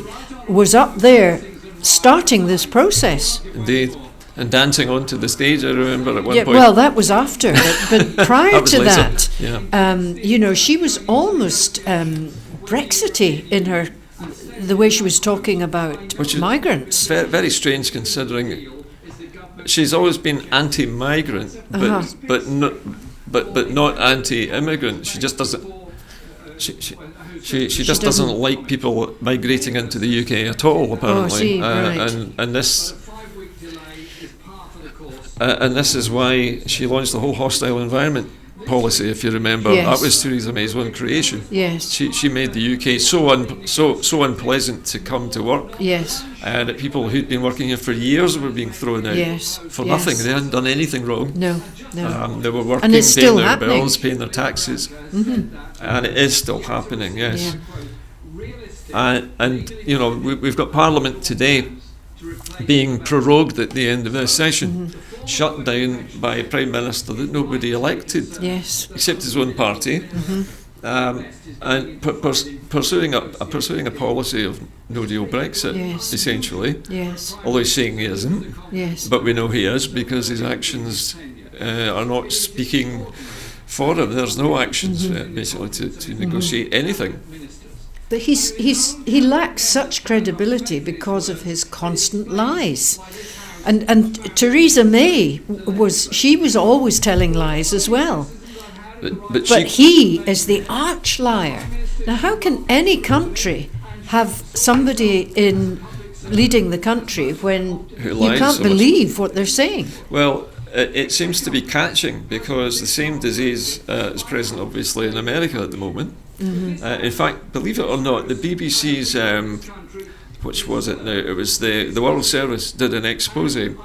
B: was up there starting this process.
A: Indeed. And dancing onto the stage, I remember at one point.
B: Well, that was after. But prior to
A: later.
B: that, she was almost Brexity in the way she was talking about migrants.
A: Very, very strange, considering she's always been anti-migrant, but not anti-immigrant. She just doesn't. She just doesn't like people migrating into the UK at all, apparently. And this. And this is why she launched the whole hostile environment policy, if you remember. That was Theresa May's one creation. She made the UK so unpleasant to come to work. And that people who'd been working here for years were being thrown out for nothing. They hadn't done anything wrong.
B: No.
A: They were working,
B: and it's
A: paying their
B: happening.
A: bills, paying their taxes. And it is still happening, yes. And we've got Parliament today being prorogued at the end of this session, shut down by a Prime Minister that nobody elected, except his own party, and pursuing a policy of no deal Brexit, essentially. Although he's saying he isn't, but we know he is because his actions are not speaking for him. There's no actions basically to negotiate anything.
B: But he lacks such credibility because of his constant lies. And Theresa May was always telling lies as well. But he is the arch liar. Now, how can any country have somebody leading the country when you can't believe what they're saying?
A: Well, it seems to be catching because the same disease is present, obviously, in America at the moment. In fact, believe it or not, the BBC's, which was it now? It was the World Service did an expose. It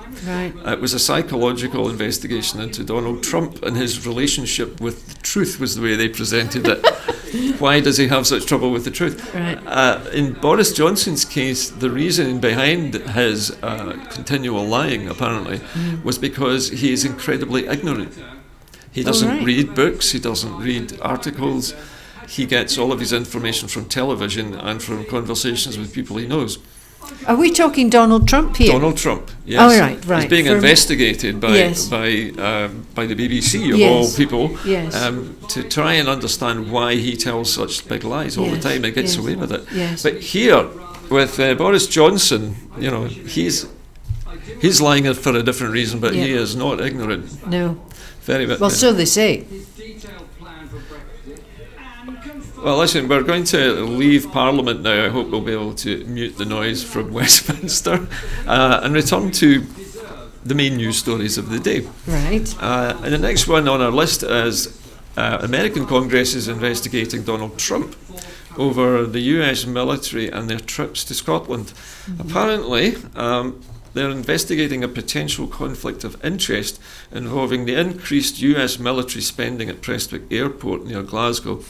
A: was a psychological investigation into Donald Trump and his relationship with the truth, was the way they presented it. Why does he have such trouble with the truth? In Boris Johnson's case, the reason behind his continual lying, apparently, was because he is incredibly ignorant. He doesn't read books, he doesn't read articles. He gets all of his information from television and from conversations with people he knows.
B: Are we talking Donald Trump here?
A: Donald Trump, yes.
B: Oh, right.
A: He's being investigated by the BBC, of all people, to try and understand why he tells such big lies all the time and gets away with it. But here, with Boris Johnson, he's lying for a different reason, but he is not ignorant.
B: No.
A: Very bit.
B: Well, so they say.
A: Well, listen, we're going to leave Parliament now. I hope we'll be able to mute the noise from Westminster and return to the main news stories of the day.
B: Right.
A: And the next one on our list is American Congress is investigating Donald Trump over the US military and their trips to Scotland. Apparently, they're investigating a potential conflict of interest involving the increased US military spending at Prestwick Airport near Glasgow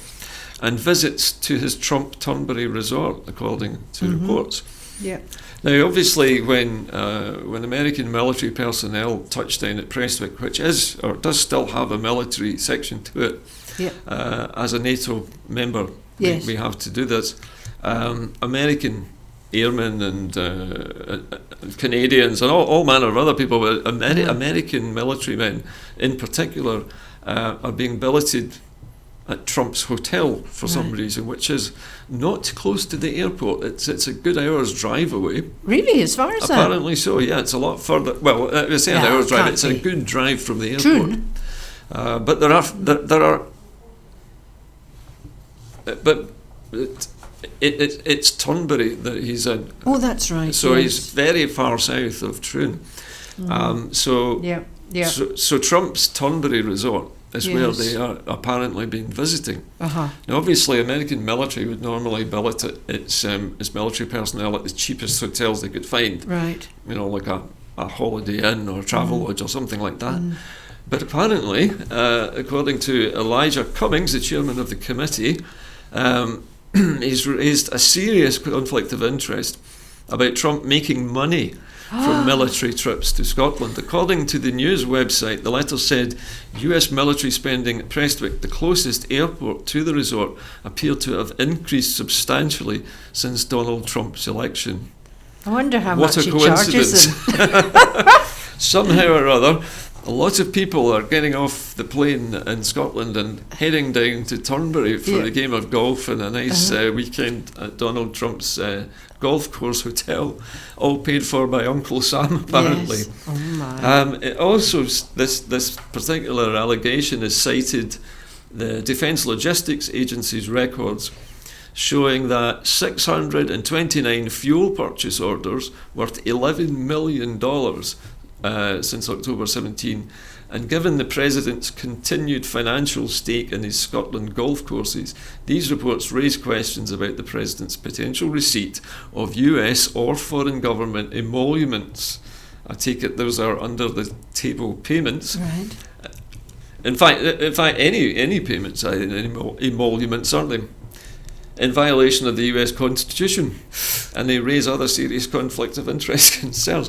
A: and visits to his Trump Turnberry resort, according to reports.
B: Yeah.
A: Now, obviously, when American military personnel touch down at Prestwick, which is or does still have a military section to it,
B: Yeah.
A: as a NATO member,
B: Yes.
A: we have to do this. American airmen and Canadians and all manner of other people, but American military men in particular, are being billeted at Trump's hotel for some reason, which is not close to the airport. It's a good hour's drive away.
B: Really, as far as that?
A: Apparently so, yeah. It's a lot further. Well, I say an
B: Yeah,
A: hour's drive.
B: can't
A: It's a
B: be.
A: good drive from the
B: True.
A: airport. But there are. But it's Turnberry that he's in.
B: Oh, that's right.
A: So
B: yes.
A: he's very far south of Troon. So
B: Yeah. Yeah.
A: so Trump's Turnberry resort is where
B: Yes.
A: they are apparently been visiting.
B: Uh-huh.
A: Now, obviously, American military would normally billet its military personnel at the cheapest hotels they could find.
B: Right.
A: You know, like a Holiday Inn or a Travelodge or something like that. But apparently, according to Elijah Cummings, the chairman of the committee, he's raised a serious conflict of interest about Trump making money from military trips to Scotland. According to the news website, the letter said US military spending at Prestwick, the closest airport to the resort, appeared to have increased substantially since Donald Trump's election.
B: I wonder how
A: What
B: much
A: a
B: he charges
A: coincidence.
B: them.
A: Somehow or other, a lot of people are getting off the plane in Scotland and heading down to Turnberry for
B: Yeah.
A: a game of golf and a nice weekend at Donald Trump's golf course hotel, all paid for by Uncle Sam, apparently.
B: Yes. Oh my.
A: It also, this particular allegation has cited the Defence Logistics Agency's records showing that 629 fuel purchase orders worth $11 million since October 17, and given the President's continued financial stake in his Scotland golf courses, these reports raise questions about the President's potential receipt of US or foreign government emoluments. I take it those are under the table payments.
B: Right.
A: In fact, any payments are emoluments, aren't they? In violation of the US Constitution, and they raise other serious conflicts of interest concerns.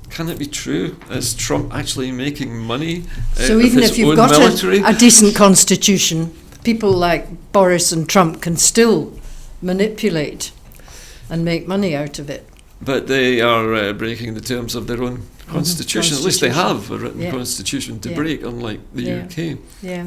A: Can it be true? Is Trump actually making money
B: So
A: with
B: even
A: his
B: if you've
A: own
B: got
A: military?
B: a decent constitution, people like Boris and Trump can still manipulate and make money out of it.
A: But they are breaking the terms of their own constitution. At least they have a written
B: Yeah.
A: constitution to
B: Yeah.
A: break, unlike the
B: Yeah.
A: UK.
B: Yeah.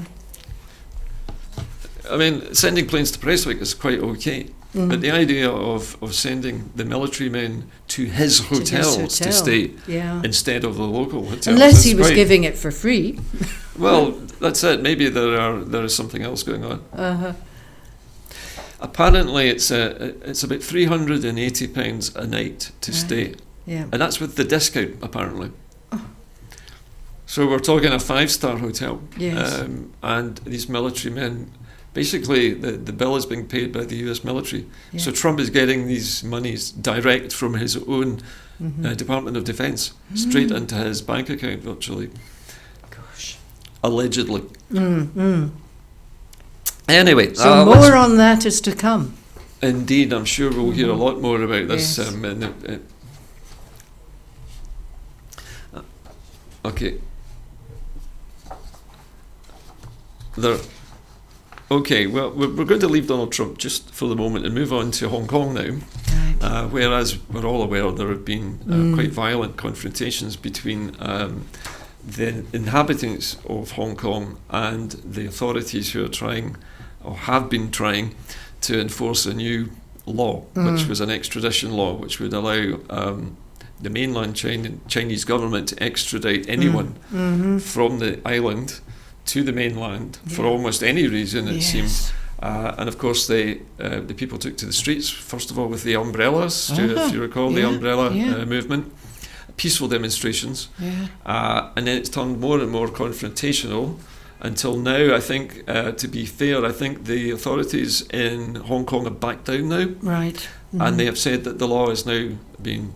A: I mean, sending planes to Prestwick is quite okay. But the idea of sending the military men to his hotels to
B: hotel.
A: stay
B: Yeah.
A: instead of the local hotels.
B: Unless
A: is
B: he was
A: quite-
B: giving it for free.
A: Well, that's it. Maybe there is something else going on.
B: Uh-huh.
A: Apparently, it's about £380 a night to stay,
B: Yeah.
A: and that's with the discount. Apparently, so we're talking a 5-star hotel,
B: Yes.
A: and these military men. Basically, the bill is being paid by the US military.
B: Yeah.
A: So Trump is getting these monies direct from his own Department of Defence, straight into his bank account, virtually.
B: Gosh.
A: Allegedly. Anyway,
B: So
A: let's-
B: more on that is to come.
A: Indeed, I'm sure we'll hear a lot more about this.
B: Yes.
A: Okay. Okay, well, we're going to leave Donald Trump just for the moment and move on to Hong Kong now.
B: Right.
A: Whereas we're all aware there have been quite violent confrontations between the inhabitants of Hong Kong and the authorities who are trying, or have been trying, to enforce a new law, which was an extradition law, which would allow the mainland Chinese government to extradite anyone from the island to the mainland for almost any reason, it
B: Yes.
A: seemed. And of course, the people took to the streets, first of all with the umbrellas, if you recall the
B: Yeah,
A: umbrella
B: yeah.
A: movement. peaceful demonstrations,
B: Yeah.
A: and then it's turned more and more confrontational until now. I think, to be fair, I think the authorities in Hong Kong have backed down now,
B: Right.
A: and they have said that the law is now being,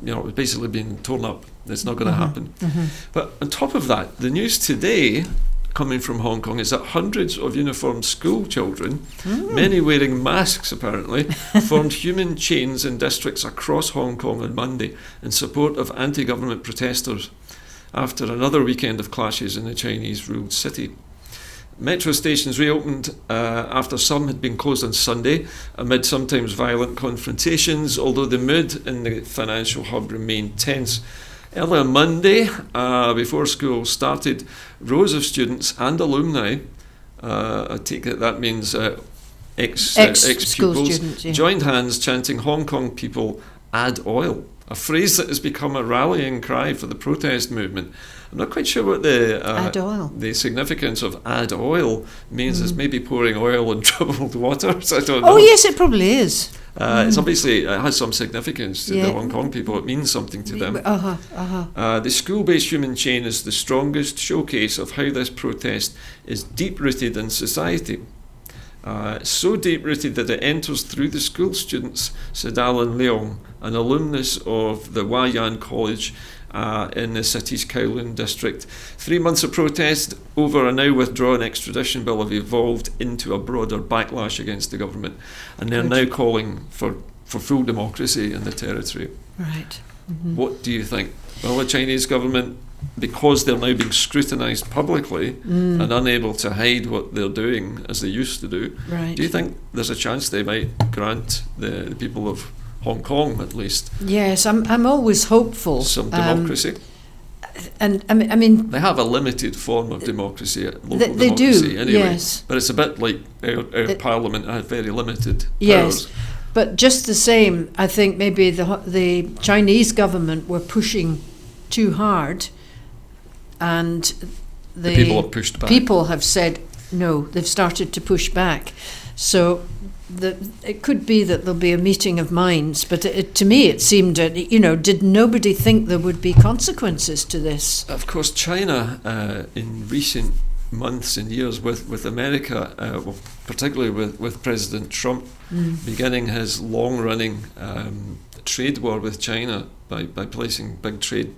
A: it's basically being torn up. It's not going to happen. But on top of that, the news today coming from Hong Kong is that hundreds of uniformed school children, many wearing masks apparently, formed human chains in districts across Hong Kong on Monday in support of anti-government protesters after another weekend of clashes in the Chinese-ruled city. Metro stations reopened after some had been closed on Sunday amid sometimes violent confrontations, although the mood in the financial hub remained tense. Early on Monday, before school started, rows of students and alumni, I take it that means
B: Ex-school
A: ex-pupils,
B: students, yeah.
A: joined hands chanting "Hong Kong people, add oil," a phrase that has become a rallying cry for the protest movement. I'm not quite sure what
B: Add oil.
A: the significance of "add oil" means. Is maybe pouring oil in troubled waters. I don't know.
B: Oh, yes, it probably is.
A: It's obviously, it has some significance to
B: Yeah.
A: the Hong Kong people. It means something to them.
B: Uh-huh.
A: The school-based human chain is the strongest showcase of how this protest is deep-rooted in society. So deep-rooted that it enters through the school students, said Alan Leong, an alumnus of the Wah Yan College in the city's Kowloon district. 3 months of protest over a now withdrawn extradition bill have evolved into a broader backlash against the government, and they're now calling for full democracy in the territory.
B: Right.
A: What do you think? Well, the Chinese government, because they're now being scrutinised publicly and unable to hide what they're doing as they used to do,
B: Right.
A: do you think there's a chance they might grant the people of Hong Kong, at least,
B: Yes, I'm always hopeful.
A: some democracy?
B: And I mean,
A: They have a limited form of democracy, local
B: They do,
A: democracy anyway.
B: yes.
A: But it's a bit like our parliament had very limited
B: yes,
A: powers.
B: but just the same, I think maybe the Chinese government were pushing too hard, and
A: The people have pushed back.
B: People have said no. They've started to push back, so it could be that there'll be a meeting of minds. But to me, it seemed that did nobody think there would be consequences to this?
A: Of course, China, in recent months and years with America, well, particularly with President Trump, beginning his long-running trade war with China by placing big trade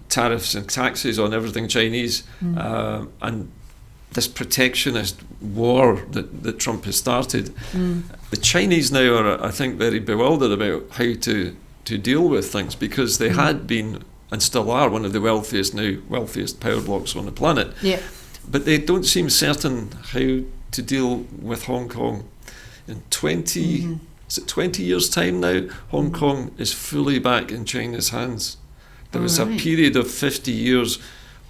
A: tariffs and taxes on everything Chinese, and this protectionist war that Trump has started. The Chinese now are, I think, very bewildered about how to deal with things, because they had been and still are one of the wealthiest power blocks on the planet.
B: Yeah.
A: But they don't seem certain how to deal with Hong Kong. In 20 years' time now, Hong Kong is fully back in China's hands. There was a
B: Alright.
A: period of 50 years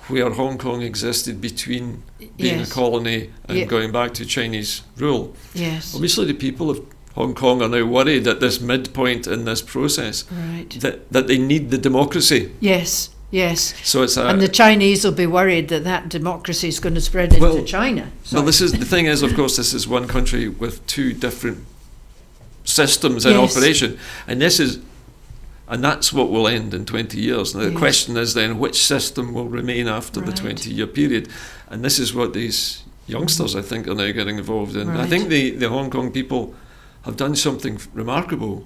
A: where Hong Kong existed between being
B: Yes.
A: a colony and
B: Yeah.
A: going back to Chinese rule.
B: Yes.
A: Obviously, the people of Hong Kong are now worried at this midpoint in this process
B: Right.
A: that they need the democracy.
B: Yes. Yes.
A: So it's
B: And the Chinese will be worried that democracy is going to spread into
A: Well,
B: China.
A: Well, this is the thing is, of course, this is one country with two different systems in
B: Yes.
A: operation, and that's what will end in 20 years. Now, the
B: Yes.
A: question is then which system will remain after the
B: Right.
A: 20-year period, and this is what these youngsters, I think, are now getting involved in. I
B: Right.
A: think the Hong Kong people have done something remarkable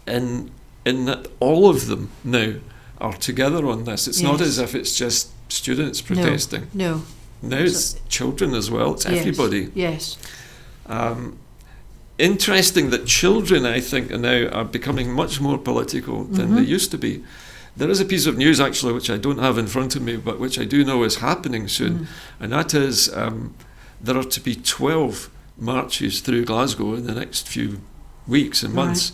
A: in that all of them now are together on this. It's not
B: Yes.
A: as if it's just students protesting.
B: No.
A: Now it's children as well. It's
B: Yes.
A: everybody.
B: Yes.
A: Interesting that children, I think, are becoming much more political than they used to be. There is a piece of news, actually, which I don't have in front of me, but which I do know is happening soon, and that is there are to be 12 marches through Glasgow in the next few weeks and months.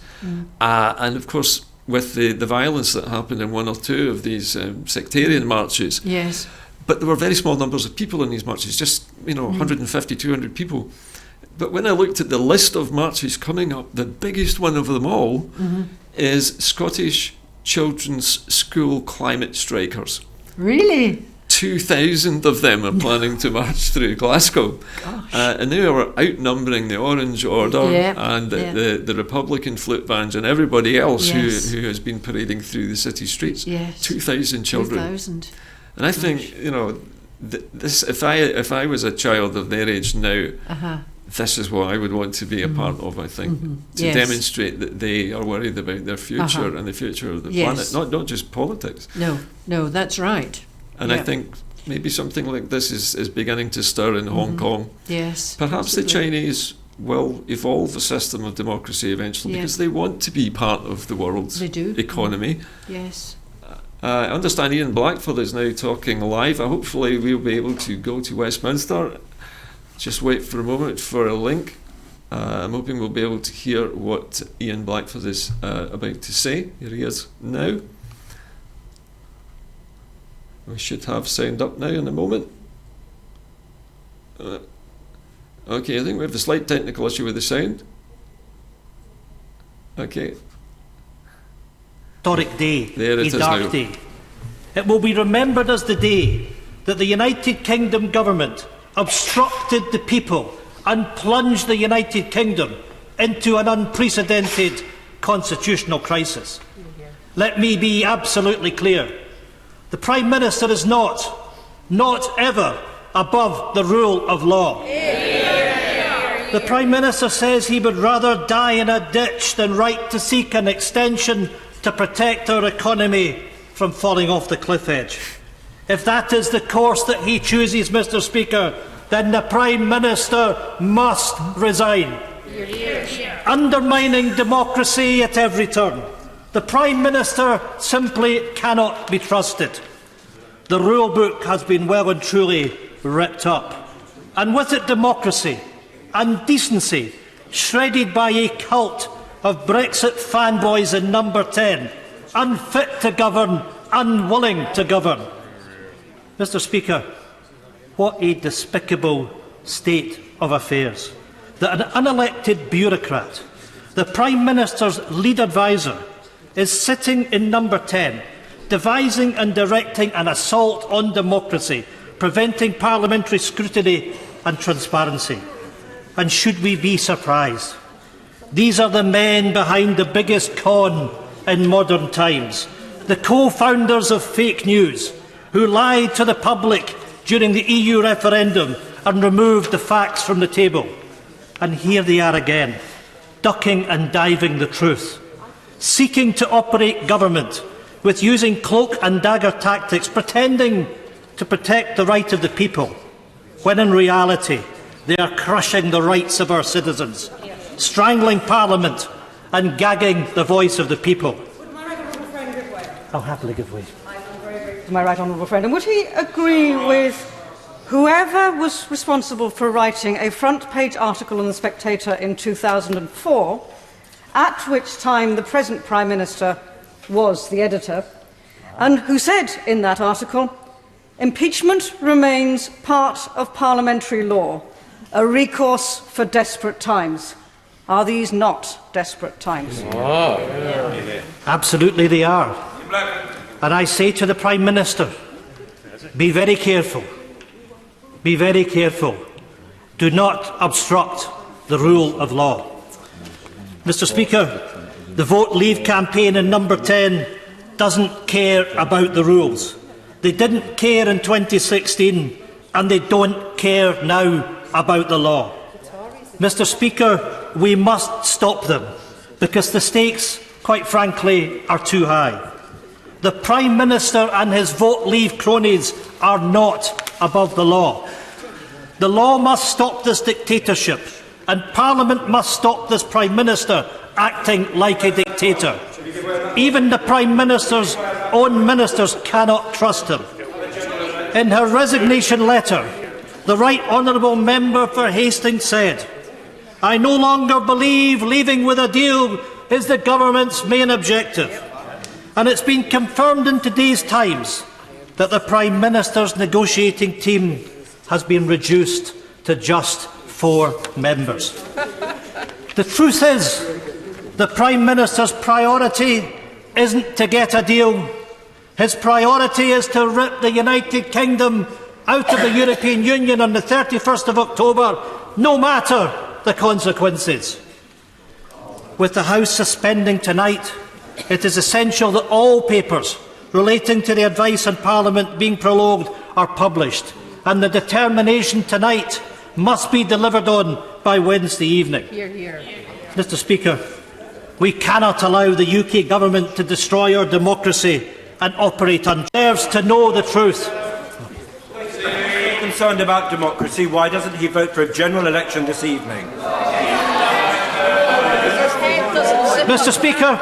A: And, of course, with the violence that happened in one or two of these sectarian marches,
B: Yes.
A: but there were very small numbers of people in these marches, just 150, 200 people. But when I looked at the list of marches coming up, the biggest one of them all is Scottish Children's School Climate Strikers.
B: Really?
A: 2,000 of them are planning to march through Glasgow. And they are outnumbering the Orange Order and the Republican flute bands and everybody else who has been parading through the city streets. 2,000 children.
B: 2,000.
A: And I think, this if I was a child of their age now, this is what I would want to be a part of, I think, to demonstrate that they are worried about their future and the future of the planet, not just politics.
B: No, that's right.
A: And I think maybe something like this is beginning to stir in Hong Kong.
B: Yes.
A: Perhaps the Chinese will evolve a system of democracy eventually because they want to be part of the world's economy.
B: Yes.
A: I understand Ian Blackford is now talking live. Hopefully we'll be able to go to Westminster. Just wait for a moment for a link. I'm hoping we'll be able to hear what Ian Blackford is about to say. Here he is now. We should have sound up now in a moment. Okay, I think we have a slight technical issue with the sound. Okay.
F: Historic day,
A: there it
F: a
A: is
F: dark
A: now.
F: day. It will be remembered as the day that the United Kingdom government obstructed the people and plunged the United Kingdom into an unprecedented constitutional crisis. Let me be absolutely clear. The Prime Minister is not ever above the rule of law. The Prime Minister says he would rather die in a ditch than write to seek an extension to protect our economy from falling off the cliff edge. If that is the course that he chooses, Mr. Speaker, then the Prime Minister must resign. Undermining democracy at every turn. The Prime Minister simply cannot be trusted. The rule book has been well and truly ripped up, and with it democracy and decency shredded by a cult of Brexit fanboys in Number 10, unfit to govern, unwilling to govern. Mr. Speaker, what a despicable state of affairs that an unelected bureaucrat, the Prime Minister's lead adviser, is sitting in Number 10, devising and directing an assault on democracy, preventing parliamentary scrutiny and transparency. And should we be surprised? These are the men behind the biggest con in modern times, the co-founders of fake news, who lied to the public during the EU referendum and removed the facts from the table. And here they are again, ducking and diving the truth, seeking to operate government with using cloak and dagger tactics, pretending to protect the right of the people, when in reality they are crushing the rights of our citizens, strangling Parliament and gagging the voice of the people. I'll happily give way.
I: To my right honourable friend. And would he agree with whoever was responsible for writing a front-page article in The Spectator in 2004, at which time the present Prime Minister was the editor, and who said in that article, "Impeachment remains part of parliamentary law, a recourse for desperate times." Are these not desperate times?
F: Absolutely they are. And I say to the Prime Minister, be very careful. Be very careful. Do not obstruct the rule of law. Mr. Speaker, the Vote Leave campaign in Number 10 doesn't care about the rules. They didn't care in 2016 and they don't care now about the law. Mr. Speaker, we must stop them because the stakes, quite frankly, are too high. The Prime Minister and his Vote Leave cronies are not above the law. The law must stop this dictatorship, and Parliament must stop this Prime Minister acting like a dictator. Even the Prime Minister's own ministers cannot trust him. In her resignation letter, the Right Honourable Member for Hastings said, "I no longer believe leaving with a deal is the government's main objective." And it's been confirmed in today's Times that the Prime Minister's negotiating team has been reduced to just 4 members. The truth is, the Prime Minister's priority isn't to get a deal, His priority is to rip the United Kingdom out of the European Union on the 31st of October, no matter the consequences. With the House suspending tonight, it is essential that all papers relating to the advice in Parliament being prologued are published, and the determination tonight must be delivered on by Wednesday evening.
E: Hear, hear.
F: Mr. Speaker, we cannot allow the UK Government to destroy our democracy and operate deserves to know the truth.
J: Concerned about democracy, why doesn't he vote for a general election this evening?
F: Mr. Speaker,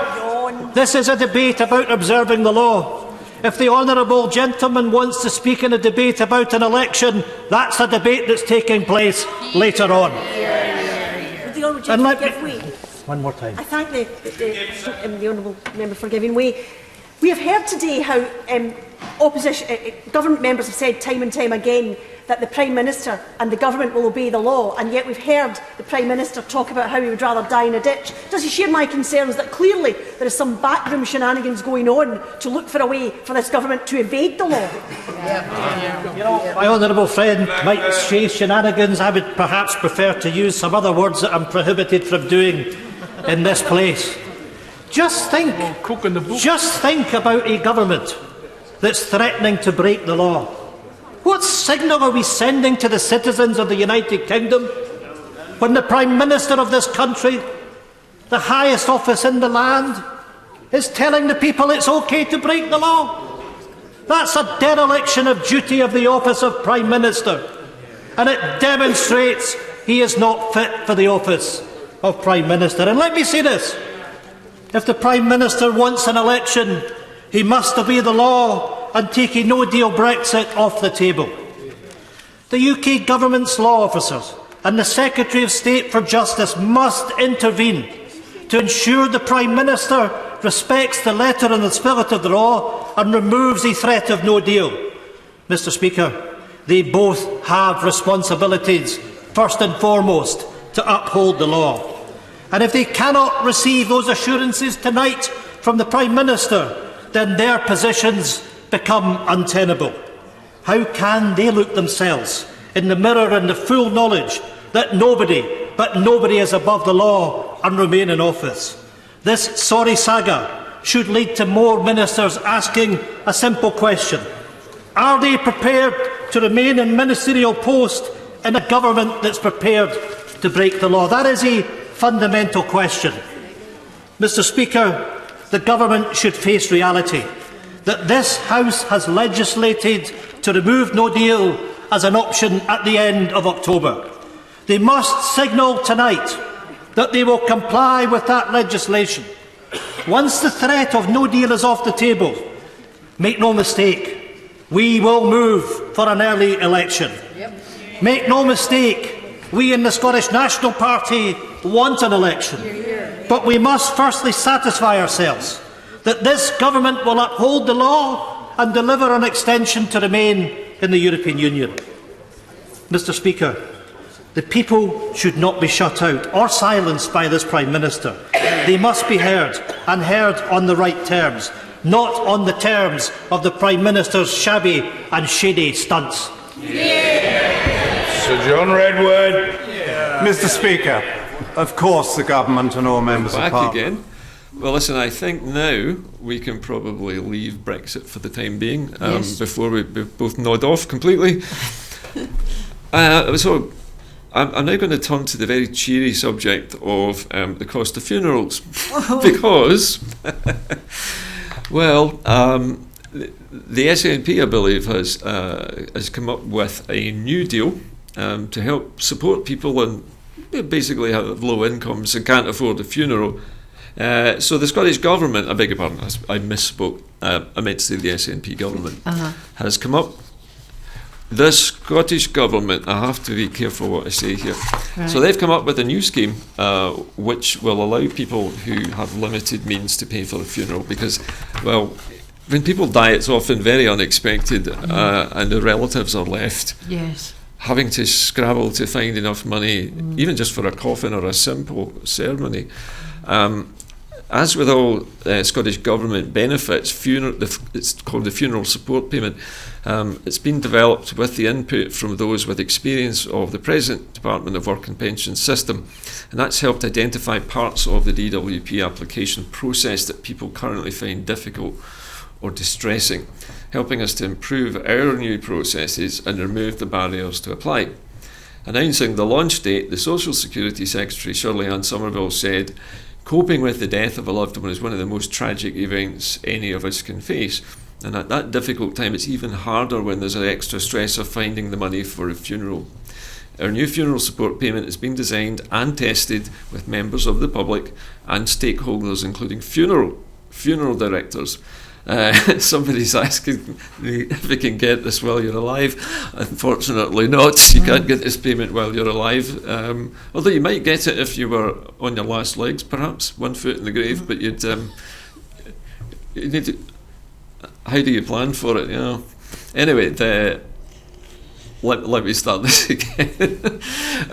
F: this is a debate about observing the law. If the honourable gentleman wants to speak in a debate about an election, that's a debate that's taking place later on.
K: The honourable gentleman give way.
F: One more time.
K: I thank the honourable member for giving way. We have heard today how government members have said time and time again that the Prime Minister and the government will obey the law, and yet we've heard the Prime Minister talk about how he would rather die in a ditch. Does he share my concerns that clearly there is some backroom shenanigans going on to look for a way for this government to evade the law?
F: My honourable friend might say shenanigans. I would perhaps prefer to use some other words that I'm prohibited from doing in this place. Just think about a government that's threatening to break the law. What signal are we sending to the citizens of the United Kingdom when the Prime Minister of this country, the highest office in the land, is telling the people it's okay to break the law? That's a dereliction of duty of the office of Prime Minister, and it demonstrates he is not fit for the office of Prime Minister. And let me say this. If the Prime Minister wants an election, he must obey the law and take a no-deal Brexit off the table. The UK Government's law officers and the Secretary of State for Justice must intervene to ensure the Prime Minister respects the letter and the spirit of the law and removes the threat of no deal. Mr. Speaker, they both have responsibilities, first and foremost, to uphold the law. And if they cannot receive those assurances tonight from the Prime Minister, then their positions become untenable. How can they look themselves in the mirror in the full knowledge that nobody is above the law and remain in office? This sorry saga should lead to more ministers asking a simple question. Are they prepared to remain in ministerial post in a government that's prepared to break the law? That is a fundamental question. Mr. Speaker, the government should face reality that this House has legislated to remove no deal as an option at the end of October. They must signal tonight that they will comply with that legislation. Once the threat of no deal is off the table, make no mistake, we will move for an early election. Make no mistake, we in the Scottish National Party want an election. But we must firstly satisfy ourselves that this government will uphold the law and deliver an extension to remain in the European Union. Mr. Speaker, the people should not be shut out or silenced by this Prime Minister. They must be heard, and heard on the right terms, not on the terms of the Prime Minister's shabby and shady stunts.
C: Sir John Redwood.
J: Mr. Speaker, of course the government and all members of Parliament.
A: Back again. Well, listen, I think now we can probably leave Brexit for the time being, before we both nod off completely. So I'm now going to turn to the very cheery subject of the cost of funerals. Because, well, the SNP, I believe, has come up with a new deal to help support people and basically have low incomes and can't afford a funeral. So the Scottish Government, I beg your pardon, I misspoke, I meant to say the SNP government, has come up. The Scottish Government, I have to be careful what I say here. Right. So they've come up with a new scheme which will allow people who have limited means to pay for a funeral because, well, when people die it's often very unexpected and the relatives are left having to scrabble to find enough money, even just for a coffin or a simple ceremony. As with all Scottish Government benefits, it's called the Funeral Support Payment. It's been developed with the input from those with experience of the present Department of Work and Pensions system, and that's helped identify parts of the DWP application process that people currently find difficult or distressing, helping us to improve our new processes and remove the barriers to apply. Announcing the launch date, the Social Security Secretary, Shirley-Ann Somerville, said, "Coping with the death of a loved one is one of the most tragic events any of us can face. And at that difficult time, it's even harder when there's an extra stress of finding the money for a funeral. Our new funeral support payment has been designed and tested with members of the public and stakeholders, including funeral directors." Somebody's asking me if we can get this while you're alive. Unfortunately not. You can't get this payment while you're alive. Although you might get it if you were on your last legs, perhaps, one foot in the grave, but you need to... How do you plan for it, you know? Anyway, let me start this again.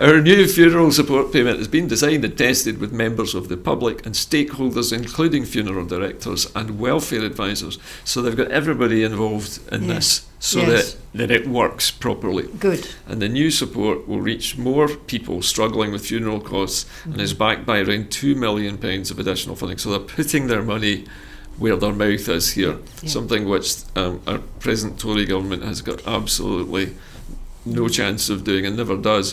A: Our new funeral support payment has been designed and tested with members of the public and stakeholders, including funeral directors and welfare advisors. So they've got everybody involved in this, so that it works properly.
B: Good.
A: And the new support will reach more people struggling with funeral costs and is backed by around £2 million of additional funding. So they're putting their money where their mouth is here, something which our present Tory government has got absolutely no chance of doing and never does.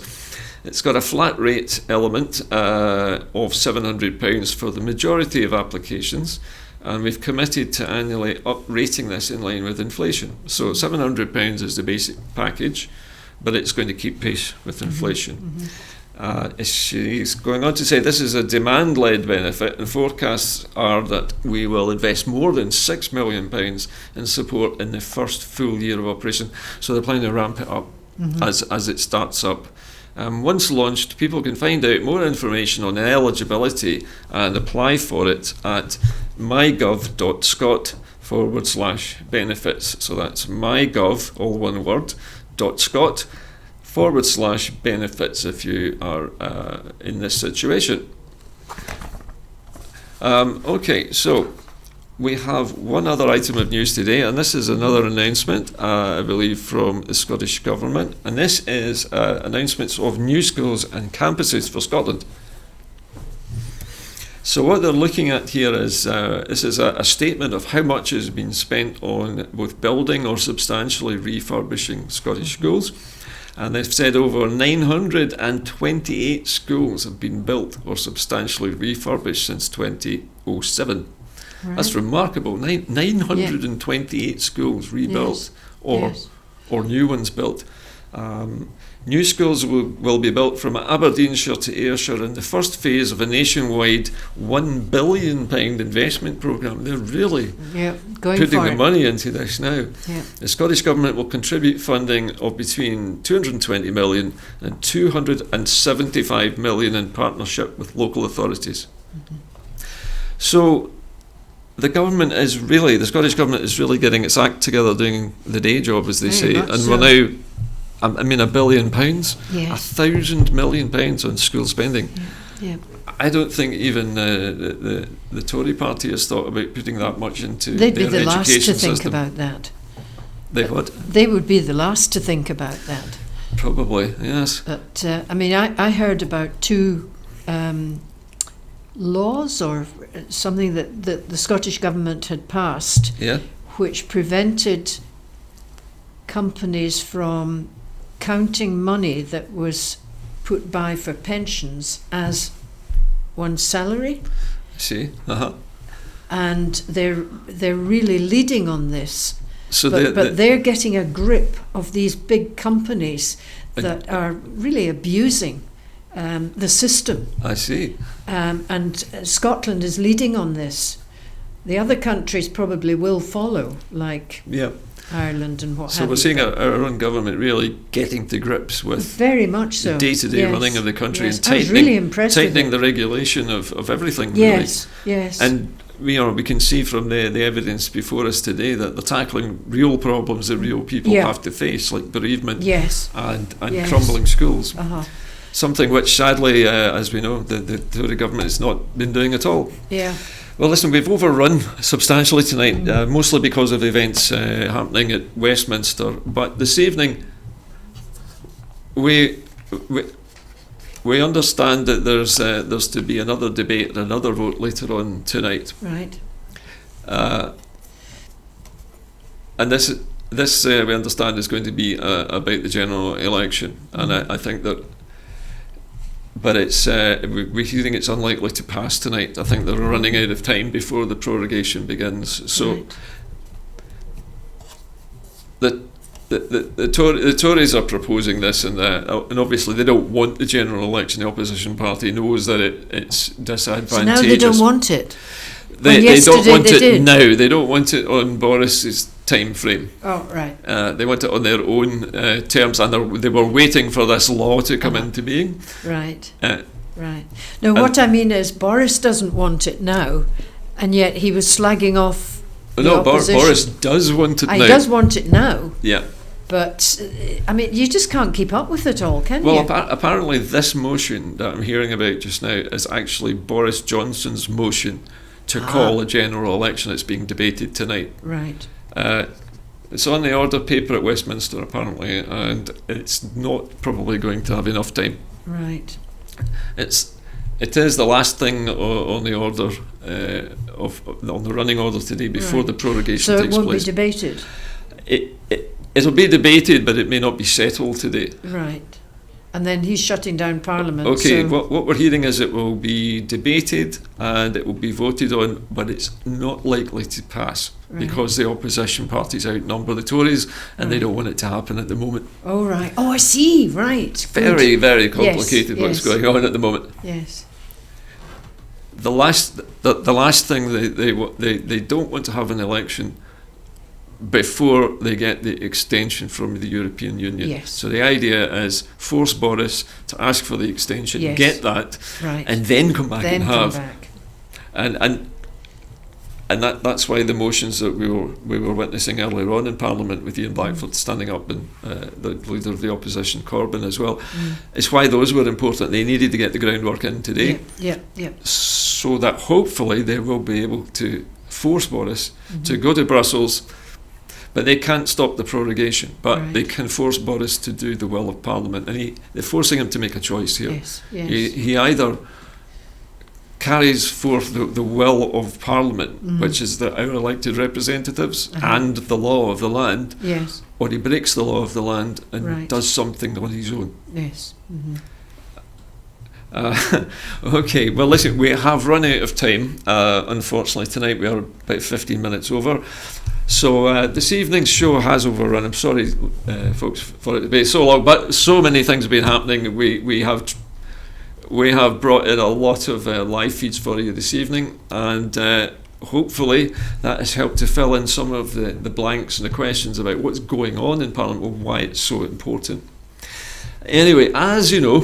A: It's got a flat rate element of £700 for the majority of applications, and we've committed to annually uprating this in line with inflation. So £700 is the basic package, but it's going to keep pace with inflation. She's going on to say this is a demand-led benefit, and forecasts are that we will invest more than £6 million in support in the first full year of operation. So they're planning to ramp it up as it starts up. Once launched, people can find out more information on eligibility and apply for it at mygov.scot/benefits. So that's mygov, all one word, .scot/benefits if you are in this situation. Okay, so we have one other item of news today, and this is another announcement, I believe, from the Scottish Government, and this is announcements of new schools and campuses for Scotland. So what they're looking at here is this is a statement of how much has been spent on both building or substantially refurbishing Scottish schools. And they've said over 928 schools have been built or substantially refurbished since 2007. Right. That's remarkable. 928 schools rebuilt or new ones built. New schools will be built from Aberdeenshire to Ayrshire in the first phase of a nationwide £1 billion investment programme. They're really putting the money into this now. The Scottish Government will contribute funding of between £220 million and £275 million in partnership with local authorities. So the Scottish Government is really getting its act together, doing the day job, as they say, and we're now, £1 billion, £1,000 million on school spending. I don't think even the Tory party has thought about putting that much into their education system. They'd be the last to think
B: about that.
A: They what?
B: They would be the last to think about that.
A: Probably, yes.
B: But I heard about two laws or something that the Scottish Government had passed, which prevented companies from counting money that was put by for pensions as one's salary.
A: See,
B: and they're really leading on this.
A: So
B: but they're getting a grip of these big companies that are really abusing the system.
A: I see.
B: And Scotland is leading on this. The other countries probably will follow, like Ireland and what have you.
A: So we're seeing our own government really getting to grips with
B: very much so
A: the day-to-day running of the country and
B: tightening
A: the regulation of everything.
B: Yes.
A: And we can see from the evidence before us today that they're tackling real problems that real people have to face, like bereavement and crumbling schools. something which sadly, as we know, the Tory government has not been doing at all.
B: Yeah.
A: Well, listen, we've overrun substantially tonight, mostly because of the events happening at Westminster. But this evening, we understand that there's to be another debate and another vote later on tonight.
B: Right.
A: And this we understand is going to be about the general election, and I think that. But it's we're hearing it's unlikely to pass tonight. I think they're running out of time before the prorogation begins. So the Tories are proposing this, and obviously they don't want the general election. The opposition party knows that it's disadvantageous.
B: So now they don't want it.
A: They don't want it now. They don't want it on Boris's time frame.
B: Oh, right.
A: They want it on their own terms, and they were waiting for this law to come into being.
B: Right. Right. Now, what I mean is, Boris doesn't want it now, and yet he was slagging off the opposition.
A: Boris does want it now.
B: He does want it now.
A: Yeah.
B: But, I mean, you just can't keep up with it all, can you?
A: Well, apparently this motion that I'm hearing about just now is actually Boris Johnson's motion to call a general election that's being debated tonight.
B: Right.
A: It's on the order paper at Westminster, apparently, and it's not probably going to have enough time.
B: Right.
A: It is the last thing on the order on the running order today before the prorogation takes place.
B: So it won't be debated?
A: It'll be debated, but it may not be settled today.
B: Right. And then he's shutting down Parliament.
A: Okay,
B: so
A: what we're hearing is it will be debated and it will be voted on, but it's not likely to pass because the opposition parties outnumber the Tories, and they don't want it to happen at the moment.
B: Oh, right. Oh, I see. Right.
A: Very, very complicated what's going on at the moment.
B: Yes.
A: The last thing they don't want to have an election before they get the extension from the European Union.
B: Yes.
A: So the idea is force Boris to ask for the extension, get that, and then come back and have. And that's why the motions that we were witnessing earlier on in Parliament with Ian Blackford standing up and the leader of the opposition, Corbyn, as well, it's why those were important. They needed to get the groundwork in today, so that hopefully they will be able to force Boris to go to Brussels. But they can't stop the prorogation, but they can force Boris to do the will of Parliament. And they're forcing him to make a choice here.
B: Yes.
A: He either carries forth the will of Parliament, which is our elected representatives, and the law of the land, or he breaks the law of the land and does something on his own.
B: Yes.
A: Okay, well listen, we have run out of time. Unfortunately tonight we are about 15 minutes over. So this evening's show has overrun. I'm sorry, folks, for it to be so long, but so many things have been happening. We have brought in a lot of live feeds for you this evening, and hopefully that has helped to fill in some of the blanks and the questions about what's going on in Parliament and why it's so important. Anyway, as you know,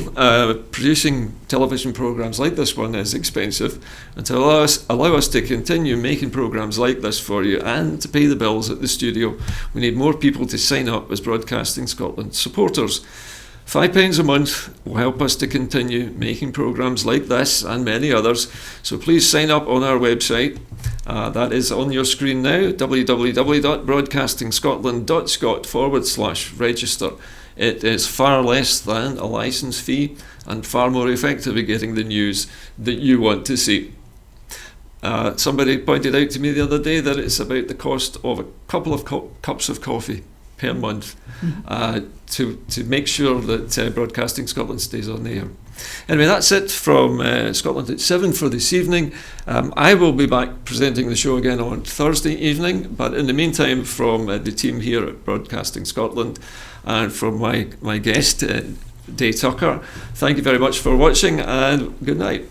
A: producing television programmes like this one is expensive, and to allow us to continue making programmes like this for you and to pay the bills at the studio, we need more people to sign up as Broadcasting Scotland supporters. £5 a month will help us to continue making programmes like this and many others, so please sign up on our website. That is on your screen now, www.broadcastingscotland.scot/register. It is far less than a licence fee and far more effective at getting the news that you want to see. Somebody pointed out to me the other day that it's about the cost of a couple of cups of coffee per month to make sure that Broadcasting Scotland stays on the air. Anyway, that's it from Scotland at 7 for this evening. I will be back presenting the show again on Thursday evening, but in the meantime, from the team here at Broadcasting Scotland and from my guest, Day Tucker, thank you very much for watching and good night.